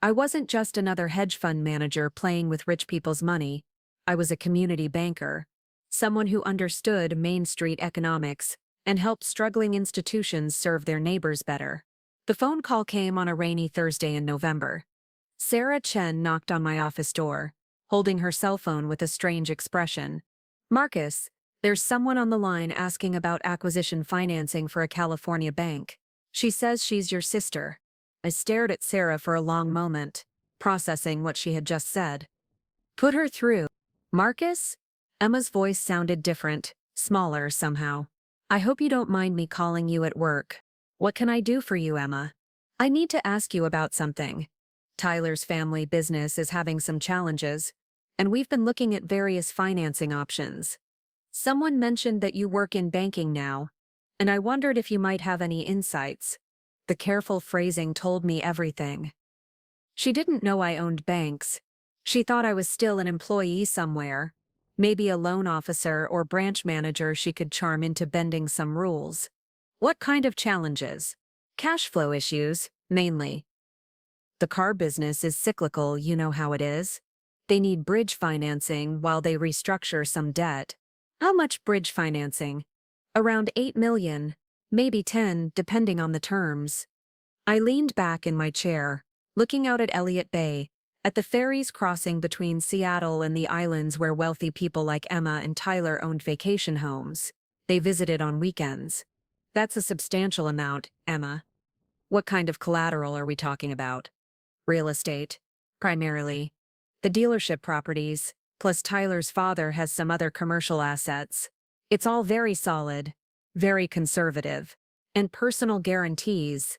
I wasn't just another hedge fund manager playing with rich people's money. I was a community banker, someone who understood Main Street economics and helped struggling institutions serve their neighbors better. The phone call came on a rainy Thursday in November. Sarah Chen knocked on my office door, holding her cell phone with a strange expression. "Marcus, there's someone on the line asking about acquisition financing for a California bank. She says she's your sister." I stared at Sarah for a long moment, processing what she had just said. "Put her through." "Marcus?" Emma's voice sounded different, smaller somehow. "I hope you don't mind me calling you at work. What can I do for you, Emma?" "I need to ask you about something. Tyler's family business is having some challenges, and we've been looking at various financing options. Someone mentioned that you work in banking now, and I wondered if you might have any insights." The careful phrasing told me everything. She didn't know I owned banks. She thought I was still an employee somewhere, maybe a loan officer or branch manager she could charm into bending some rules. "What kind of challenges?" "Cash flow issues, mainly. The car business is cyclical, you know how it is. They need bridge financing while they restructure some debt." "How much bridge financing?" "Around $8 million, maybe 10, depending on the terms." I leaned back in my chair, looking out at Elliott Bay, at the ferries crossing between Seattle and the islands where wealthy people like Emma and Tyler owned vacation homes. They visited on weekends. "That's a substantial amount, Emma. What kind of collateral are we talking about?" "Real estate, primarily. The dealership properties, plus Tyler's father has some other commercial assets. It's all very solid, very conservative, and personal guarantees."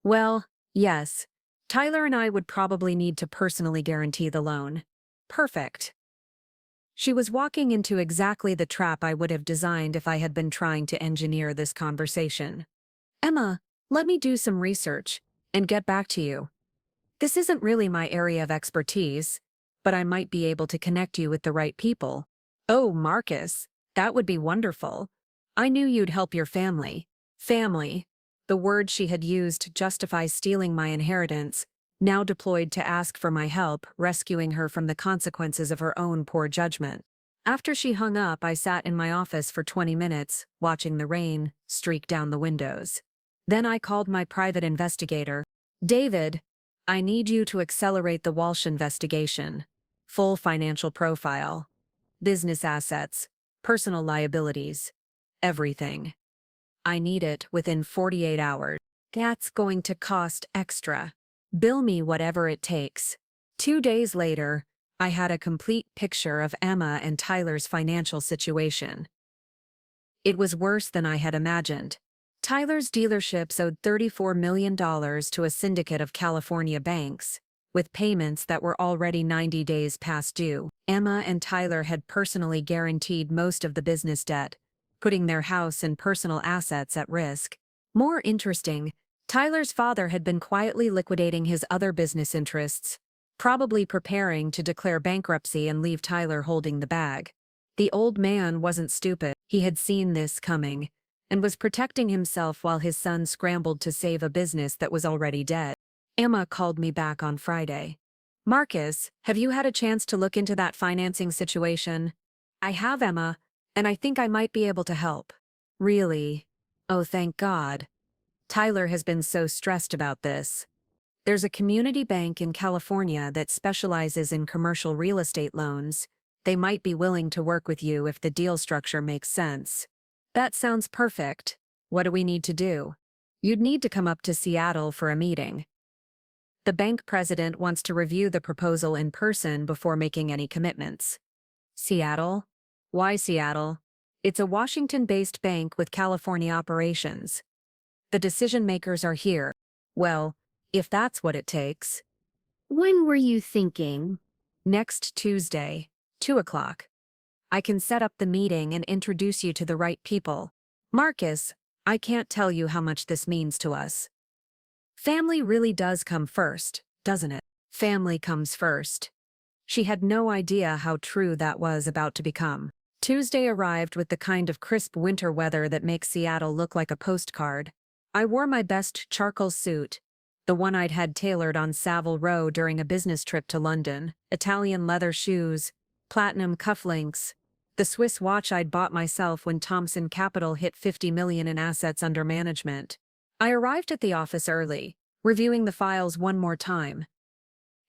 "Well, yes. Tyler and I would probably need to personally guarantee the loan." "Perfect." She was walking into exactly the trap I would have designed if I had been trying to engineer this conversation. "Emma, let me do some research and get back to you." This isn't really my area of expertise, but I might be able to connect you with the right people. Oh, Marcus, that would be wonderful. I knew you'd help your family. Family, the word she had used to justify stealing my inheritance, now deployed to ask for my help, rescuing her from the consequences of her own poor judgment. After she hung up, I sat in my office for 20 minutes, watching the rain streak down the windows. Then I called my private investigator. David, I need you to accelerate the Walsh investigation. Full financial profile. Business assets. Personal liabilities. Everything. I need it within 48 hours. That's going to cost extra. Bill me whatever it takes. 2 days later, I had a complete picture of Emma and Tyler's financial situation. It was worse than I had imagined. Tyler's dealerships owed $34 million to a syndicate of California banks, with payments that were already 90 days past due. Emma and Tyler had personally guaranteed most of the business debt, putting their house and personal assets at risk. More interesting, Tyler's father had been quietly liquidating his other business interests, probably preparing to declare bankruptcy and leave Tyler holding the bag. The old man wasn't stupid. He had seen this coming and was protecting himself while his son scrambled to save a business that was already dead. Emma called me back on Friday. Marcus, have you had a chance to look into that financing situation? I have, Emma, and I think I might be able to help. Really? Oh, thank God. Tyler has been so stressed about this. There's a community bank in California that specializes in commercial real estate loans. They might be willing to work with you if the deal structure makes sense. That sounds perfect. What do we need to do? You'd need to come up to Seattle for a meeting. The bank president wants to review the proposal in person before making any commitments. Seattle? Why Seattle? It's a Washington-based bank with California operations. The decision makers are here. Well, if that's what it takes. When were you thinking? Next Tuesday, 2 o'clock. I can set up the meeting and introduce you to the right people. Marcus, I can't tell you how much this means to us. Family really does come first, doesn't it? Family comes first. She had no idea how true that was about to become. Tuesday arrived with the kind of crisp winter weather that makes Seattle look like a postcard. I wore my best charcoal suit, the one I'd had tailored on Savile Row during a business trip to London, Italian leather shoes, platinum cufflinks, the Swiss watch I'd bought myself when Thompson Capital hit $50 million in assets under management. I arrived at the office early, reviewing the files one more time.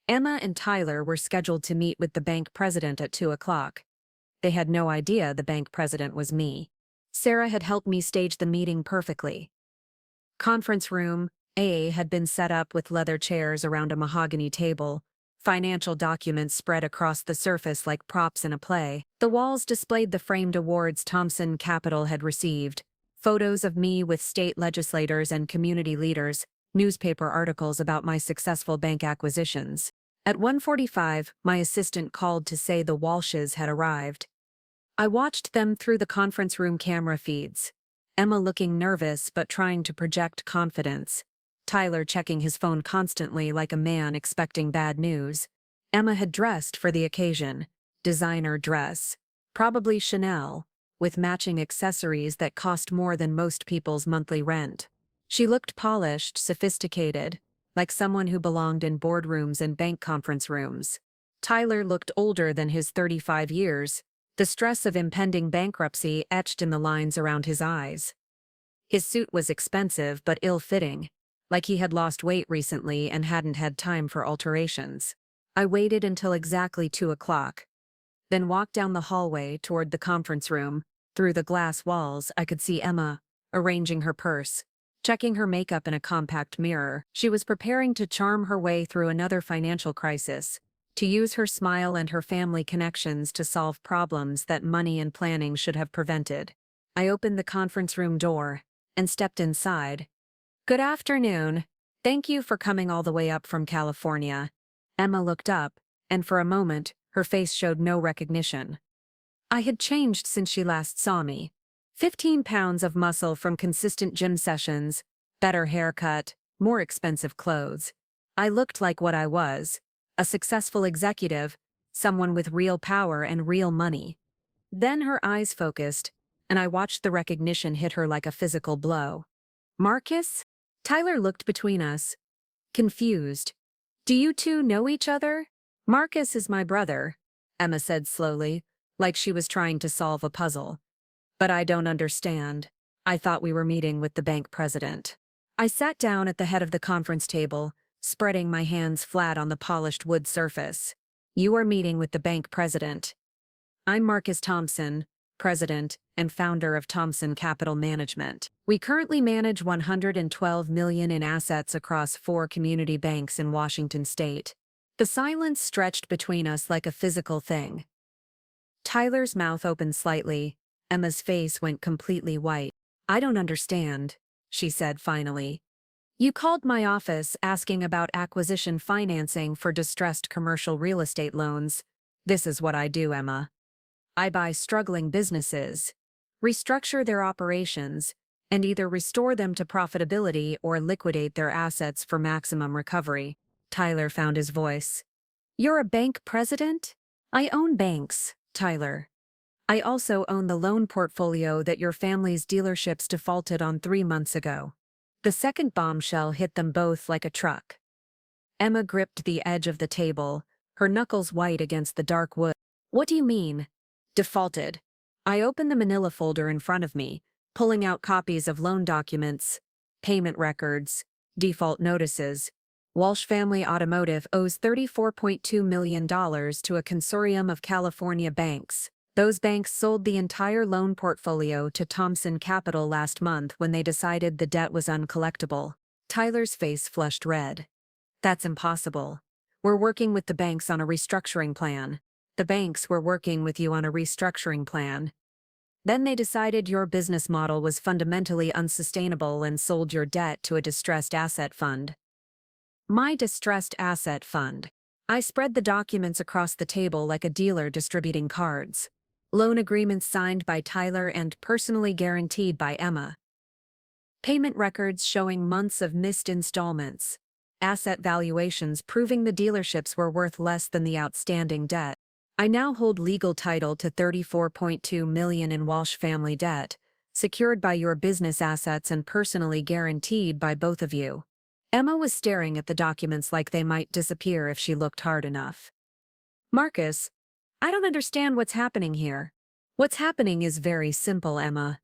Emma and Tyler were scheduled to meet with the bank president at 2 o'clock. They had no idea the bank president was me. Sarah had helped me stage the meeting perfectly. Conference room A had been set up with leather chairs around a mahogany table, financial documents spread across the surface like props in a play. The walls displayed the framed awards Thompson Capital had received, photos of me with state legislators and community leaders, newspaper articles about my successful bank acquisitions. At 1:45, my assistant called to say the Walshes had arrived. I watched them through the conference room camera feeds. Emma looking nervous but trying to project confidence. Tyler checking his phone constantly like a man expecting bad news. Emma had dressed for the occasion. Designer dress. Probably Chanel, with matching accessories that cost more than most people's monthly rent. She looked polished, sophisticated, like someone who belonged in boardrooms and bank conference rooms. Tyler looked older than his 35 years, the stress of impending bankruptcy etched in the lines around his eyes. His suit was expensive but ill-fitting, like he had lost weight recently and hadn't had time for alterations. I waited until exactly 2 o'clock, then walked down the hallway toward the conference room. Through the glass walls, I could see Emma, arranging her purse, checking her makeup in a compact mirror. She was preparing to charm her way through another financial crisis, to use her smile and her family connections to solve problems that money and planning should have prevented. I opened the conference room door and stepped inside. Good afternoon. Thank you for coming all the way up from California. Emma looked up, and for a moment, her face showed no recognition. I had changed since she last saw me. 15 pounds of muscle from consistent gym sessions, better haircut, more expensive clothes. I looked like what I was, a successful executive, someone with real power and real money. Then her eyes focused, and I watched the recognition hit her like a physical blow. Marcus? Tyler looked between us, confused. Do you two know each other? Marcus is my brother, Emma said slowly, like she was trying to solve a puzzle. But I don't understand. I thought we were meeting with the bank president. I sat down at the head of the conference table, spreading my hands flat on the polished wood surface. You are meeting with the bank president. I'm Marcus Thompson, president and founder of Thompson Capital Management. We currently manage $112 million in assets across 4 community banks in Washington state. The silence stretched between us like a physical thing. Tyler's mouth opened slightly. Emma's face went completely white. I don't understand, she said finally. You called my office asking about acquisition financing for distressed commercial real estate loans. This is what I do, Emma. I buy struggling businesses, restructure their operations, and either restore them to profitability or liquidate their assets for maximum recovery. Tyler found his voice. You're a bank president? I own banks, Tyler. I also own the loan portfolio that your family's dealerships defaulted on 3 months ago. The second bombshell hit them both like a truck. Emma gripped the edge of the table, her knuckles white against the dark wood. What do you mean? Defaulted. I opened the manila folder in front of me, pulling out copies of loan documents, payment records, default notices. Walsh Family Automotive owes $34.2 million to a consortium of California banks. Those banks sold the entire loan portfolio to Thompson Capital last month when they decided the debt was uncollectible. Tyler's face flushed red. That's impossible. We're working with the banks on a restructuring plan. The banks were working with you on a restructuring plan. Then they decided your business model was fundamentally unsustainable and sold your debt to a distressed asset fund. My distressed asset fund. I spread the documents across the table like a dealer distributing cards. Loan agreements signed by Tyler and personally guaranteed by Emma. Payment records showing months of missed installments. Asset valuations proving the dealerships were worth less than the outstanding debt. I now hold legal title to $34.2 million in Walsh family debt, secured by your business assets and personally guaranteed by both of you. Emma was staring at the documents like they might disappear if she looked hard enough. Marcus, I don't understand what's happening here. What's happening is very simple, Emma.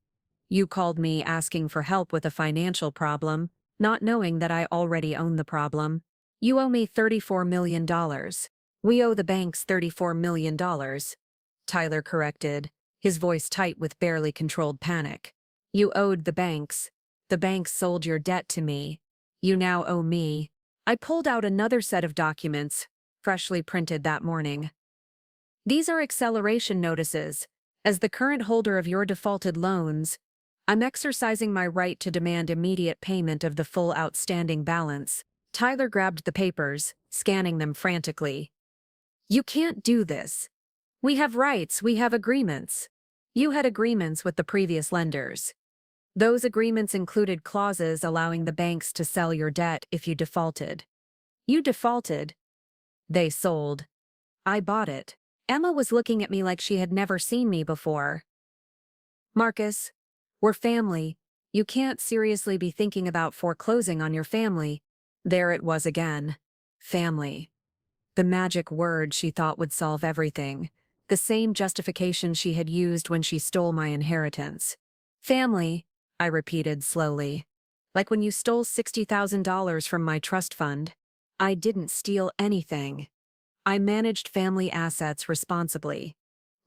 You called me asking for help with a financial problem, not knowing that I already own the problem. You owe me $34 million. We owe the banks $34 million. Tyler corrected, his voice tight with barely controlled panic. You owed the banks. The banks sold your debt to me. You now owe me. I pulled out another set of documents, freshly printed that morning. These are acceleration notices. As the current holder of your defaulted loans, I'm exercising my right to demand immediate payment of the full outstanding balance. Tyler grabbed the papers, scanning them frantically. You can't do this. We have rights, we have agreements. You had agreements with the previous lenders. Those agreements included clauses allowing the banks to sell your debt if you defaulted. You defaulted. They sold. I bought it. Emma was looking at me like she had never seen me before. Marcus, we're family. You can't seriously be thinking about foreclosing on your family. There it was again. Family. The magic word she thought would solve everything. The same justification she had used when she stole my inheritance. Family, I repeated slowly. Like when you stole $60,000 from my trust fund. I didn't steal anything. I managed family assets responsibly.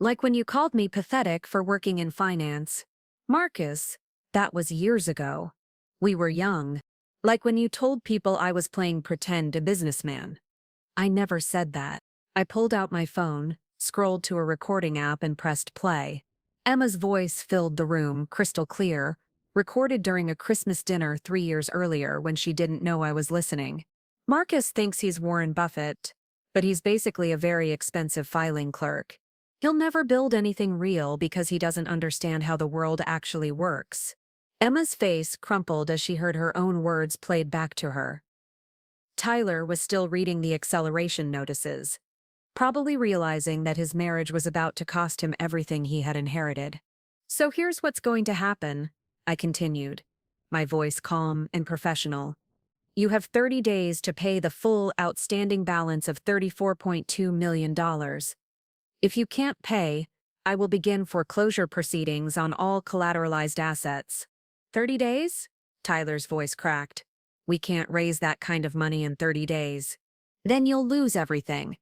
Like when you called me pathetic for working in finance. Marcus, that was years ago. We were young. Like when you told people I was playing pretend a businessman. I never said that. I pulled out my phone, scrolled to a recording app and pressed play. Emma's voice filled the room, crystal clear, recorded during a Christmas dinner 3 years earlier when she didn't know I was listening. Marcus thinks he's Warren Buffett, but he's basically a very expensive filing clerk. He'll never build anything real because he doesn't understand how the world actually works. Emma's face crumpled as she heard her own words played back to her. Tyler was still reading the acceleration notices, probably realizing that his marriage was about to cost him everything he had inherited. "So here's what's going to happen," I continued, my voice calm and professional. "You have 30 days to pay the full outstanding balance of $34.2 million. If you can't pay, I will begin foreclosure proceedings on all collateralized assets." 30 days? Tyler's voice cracked. "We can't raise that kind of money in 30 days. Then you'll lose everything.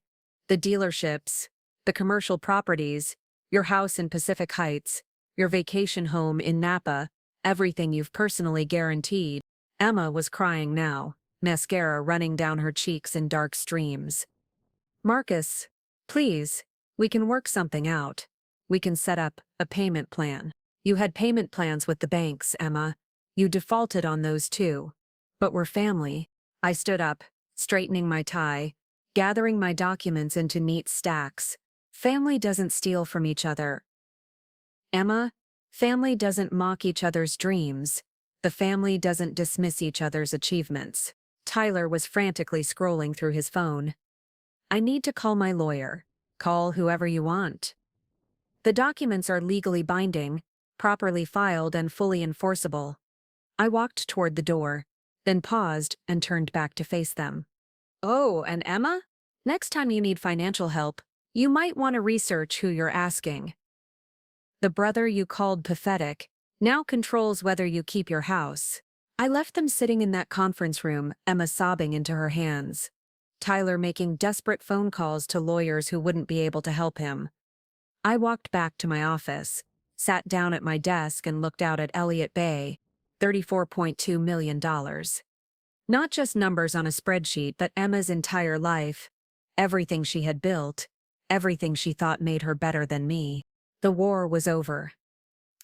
The dealerships, the commercial properties, your house in Pacific Heights, your vacation home in Napa, everything you've personally guaranteed." Emma was crying now, mascara running down her cheeks in dark streams. "Marcus, please, we can work something out. We can set up a payment plan. You had payment plans with the banks, Emma. You defaulted on those too. But we're family." I stood up, straightening my tie, gathering my documents into neat stacks. "Family doesn't steal from each other, Emma. Family doesn't mock each other's dreams. The family doesn't dismiss each other's achievements." Tyler was frantically scrolling through his phone. "I need to call my lawyer." "Call whoever you want. The documents are legally binding, properly filed and fully enforceable." I walked toward the door, then paused and turned back to face them. "Oh, and Emma? Next time you need financial help, you might want to research who you're asking. The brother you called pathetic now controls whether you keep your house." I left them sitting in that conference room, Emma sobbing into her hands. Tyler making desperate phone calls to lawyers who wouldn't be able to help him. I walked back to my office, sat down at my desk and looked out at Elliott Bay, $34.2 million. Not just numbers on a spreadsheet, but Emma's entire life. Everything she had built, everything she thought made her better than me. The war was over.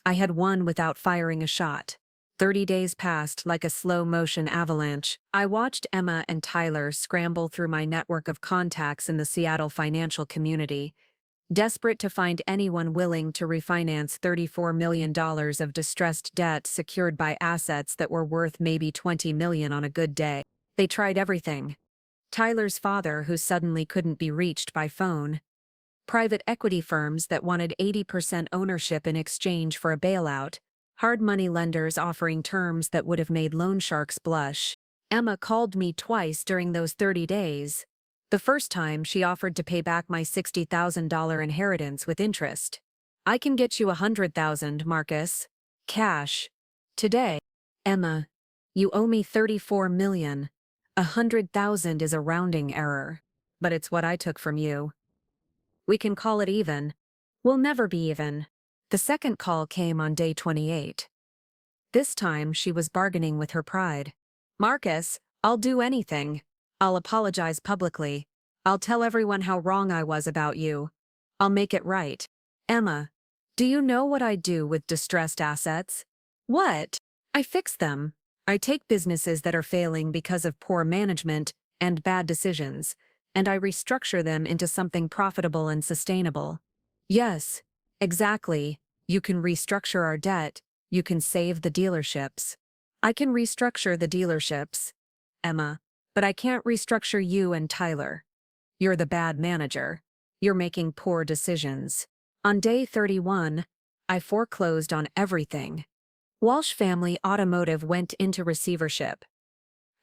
I had won without firing a shot. 30 days passed like a slow-motion avalanche. I watched Emma and Tyler scramble through my network of contacts in the Seattle financial community, desperate to find anyone willing to refinance $34 million of distressed debt secured by assets that were worth maybe $20 million on a good day. They tried everything. Tyler's father, who suddenly couldn't be reached by phone. Private equity firms that wanted 80% ownership in exchange for a bailout. Hard money lenders offering terms that would have made loan sharks blush. Emma called me twice during those 30 days. The first time, she offered to pay back my $60,000 inheritance with interest. "I can get you $100,000, Marcus. Cash. Today." "Emma, you owe me $34 million. $100,000 is a rounding error. But it's what I took from you. We can call it even." "We'll never be even." The second call came on day 28. This time she was bargaining with her pride. "Marcus, I'll do anything. I'll apologize publicly. I'll tell everyone how wrong I was about you. I'll make it right." "Emma, do you know what I do with distressed assets?" "What?" "I fix them. I take businesses that are failing because of poor management and bad decisions, and I restructure them into something profitable and sustainable." "Yes, exactly. You can restructure our debt. You can save the dealerships." "I can restructure the dealerships, Emma, but I can't restructure you and Tyler. You're the bad manager. You're making poor decisions." On day 31, I foreclosed on everything. Walsh Family Automotive went into receivership.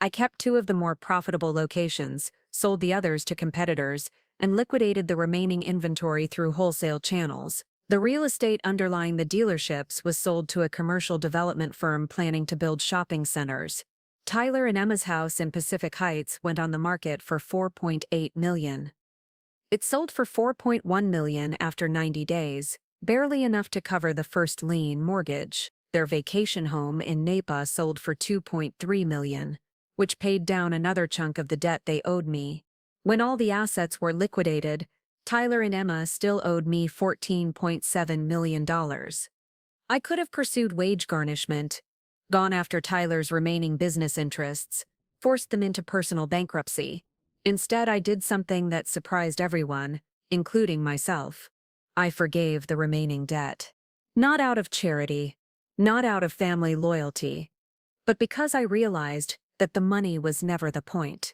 I kept 2 of the more profitable locations, sold the others to competitors, and liquidated the remaining inventory through wholesale channels. The real estate underlying the dealerships was sold to a commercial development firm planning to build shopping centers. Tyler and Emma's house in Pacific Heights went on the market for $4.8 million. It sold for $4.1 million after 90 days, barely enough to cover the first lien mortgage. Their vacation home in Napa sold for $2.3 million, which paid down another chunk of the debt they owed me. When all the assets were liquidated, Tyler and Emma still owed me $14.7 million. I could have pursued wage garnishment, gone after Tyler's remaining business interests, forced them into personal bankruptcy. Instead, I did something that surprised everyone, including myself. I forgave the remaining debt. Not out of charity, not out of family loyalty, but because I realized that the money was never the point.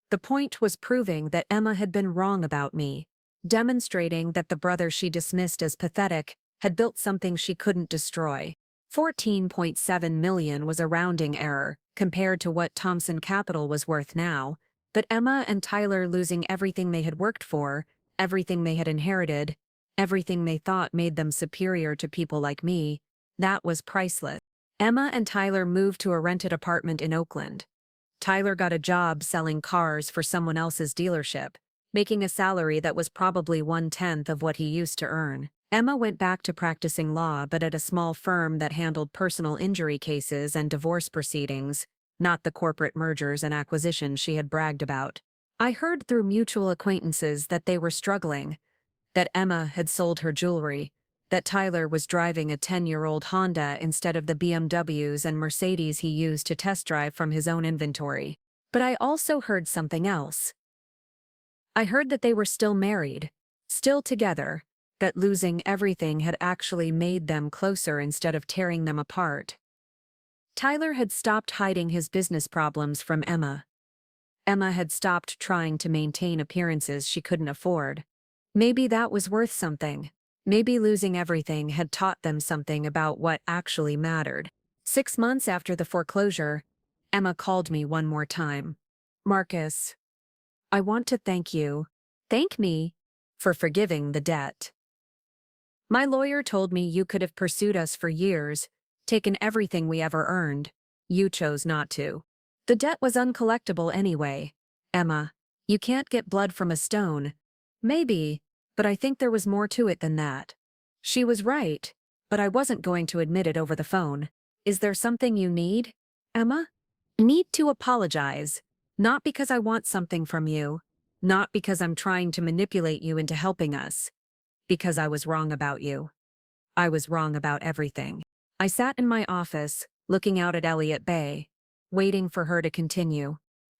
The point was proving that Emma had been wrong about me, demonstrating that the brother she dismissed as pathetic had built something she couldn't destroy. 14.7 million was a rounding error compared to what Thompson Capital was worth now, but Emma and Tyler losing everything they had worked for, everything they had inherited, everything they thought made them superior to people like me, that was priceless. Emma and Tyler moved to a rented apartment in Oakland. Tyler got a job selling cars for someone else's dealership, making a salary that was probably 1/10 of what he used to earn. Emma went back to practicing law but at a small firm that handled personal injury cases and divorce proceedings, not the corporate mergers and acquisitions she had bragged about. I heard through mutual acquaintances that they were struggling, that Emma had sold her jewelry, that Tyler was driving a 10-year-old Honda instead of the BMWs and Mercedes he used to test drive from his own inventory. But I also heard something else. I heard that they were still married, still together, that losing everything had actually made them closer instead of tearing them apart. Tyler had stopped hiding his business problems from Emma. Emma had stopped trying to maintain appearances she couldn't afford. Maybe that was worth something. Maybe losing everything had taught them something about what actually mattered. 6 months after the foreclosure, Emma called me one more time. "Marcus, I want to thank you. Thank me for forgiving the debt. My lawyer told me you could have pursued us for years, taken everything we ever earned. You chose not to. The debt was uncollectible anyway. Emma, you can't get blood from a stone. Maybe, but I think there was more to it than that." She was right, but I wasn't going to admit it over the phone. "Is there something you need, Emma?" "Need to apologize. Not because I want something from you. Not because I'm trying to manipulate you into helping us. Because I was wrong about you. I was wrong about everything." I sat in my office, looking out at Elliott Bay, waiting for her to continue.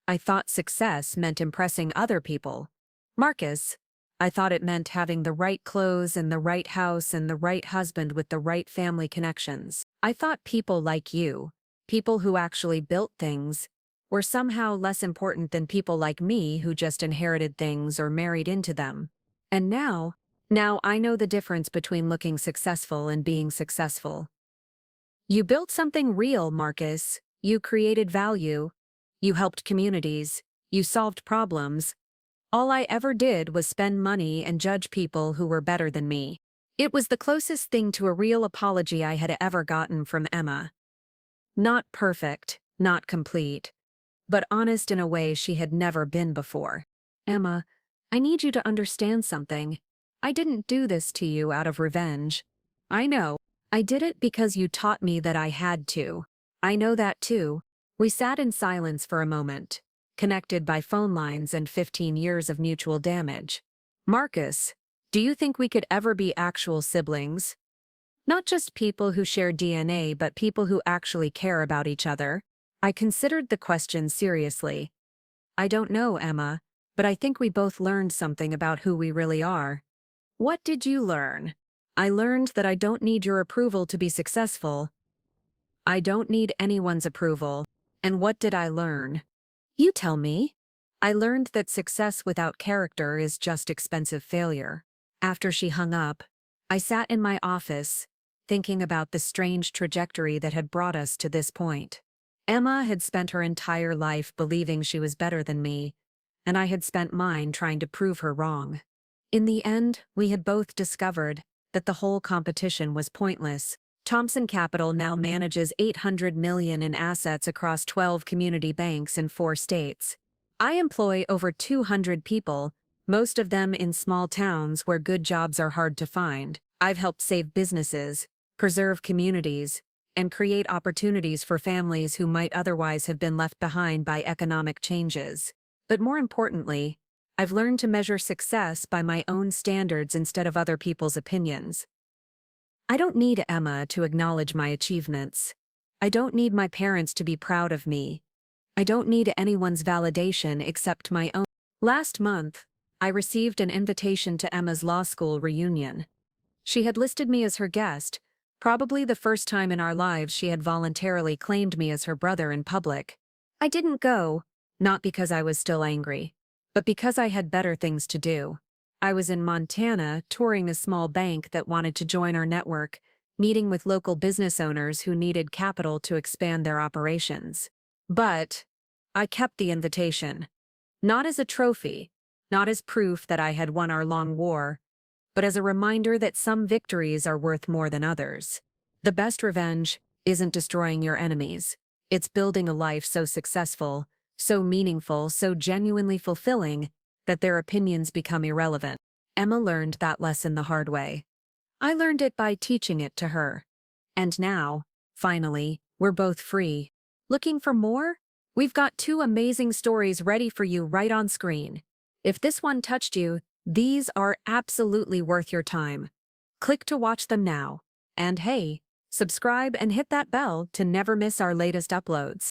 I thought success meant impressing other people. Marcus, I thought it meant having the right clothes and the right house and the right husband with the right family connections. I thought people like you, people who actually built things, were somehow less important than people like me who just inherited things or married into them. And now I know the difference between looking successful and being successful. You built something real, Marcus. You created value. You helped communities. You solved problems. All I ever did was spend money and judge people who were better than me. It was the closest thing to a real apology I had ever gotten from Emma. Not perfect, not complete, but honest in a way she had never been before. "Emma, I need you to understand something. I didn't do this to you out of revenge. I know. I did it because you taught me that I had to. I know that too." We sat in silence for a moment, connected by phone lines and 15 years of mutual damage. "Marcus, do you think we could ever be actual siblings? Not just people who share DNA, but people who actually care about each other?" I considered the question seriously. "I don't know, Emma, but I think we both learned something about who we really are." "What did you learn?" "I learned that I don't need your approval to be successful. I don't need anyone's approval." "And what did I learn?" "You tell me." "I learned that success without character is just expensive failure." After she hung up, I sat in my office, thinking about the strange trajectory that had brought us to this point. Emma had spent her entire life believing she was better than me, and I had spent mine trying to prove her wrong. In the end, we had both discovered that the whole competition was pointless. Thompson Capital now manages $800 million in assets across 12 community banks in 4 states. I employ over 200 people, most of them in small towns where good jobs are hard to find. I've helped save businesses, preserve communities, and create opportunities for families who might otherwise have been left behind by economic changes. But more importantly, I've learned to measure success by my own standards instead of other people's opinions. I don't need Emma to acknowledge my achievements. I don't need my parents to be proud of me. I don't need anyone's validation except my own. Last month, I received an invitation to Emma's law school reunion. She had listed me as her guest, probably the first time in our lives she had voluntarily claimed me as her brother in public. I didn't go, Not because I was still angry, but because I had better things to do. I was in Montana touring a small bank that wanted to join our network, meeting with local business owners who needed capital to expand their operations. But I kept the invitation. Not as a trophy, not as proof that I had won our long war, but as a reminder that some victories are worth more than others. The best revenge isn't destroying your enemies. It's building a life so successful, so meaningful, so genuinely fulfilling that their opinions become irrelevant. Emma learned that lesson the hard way. I learned it by teaching it to her. And now, finally, we're both free. Looking for more? We've got two amazing stories ready for you right on screen. If this one touched you, these are absolutely worth your time. Click to watch them now. And hey, subscribe and hit that bell to never miss our latest uploads.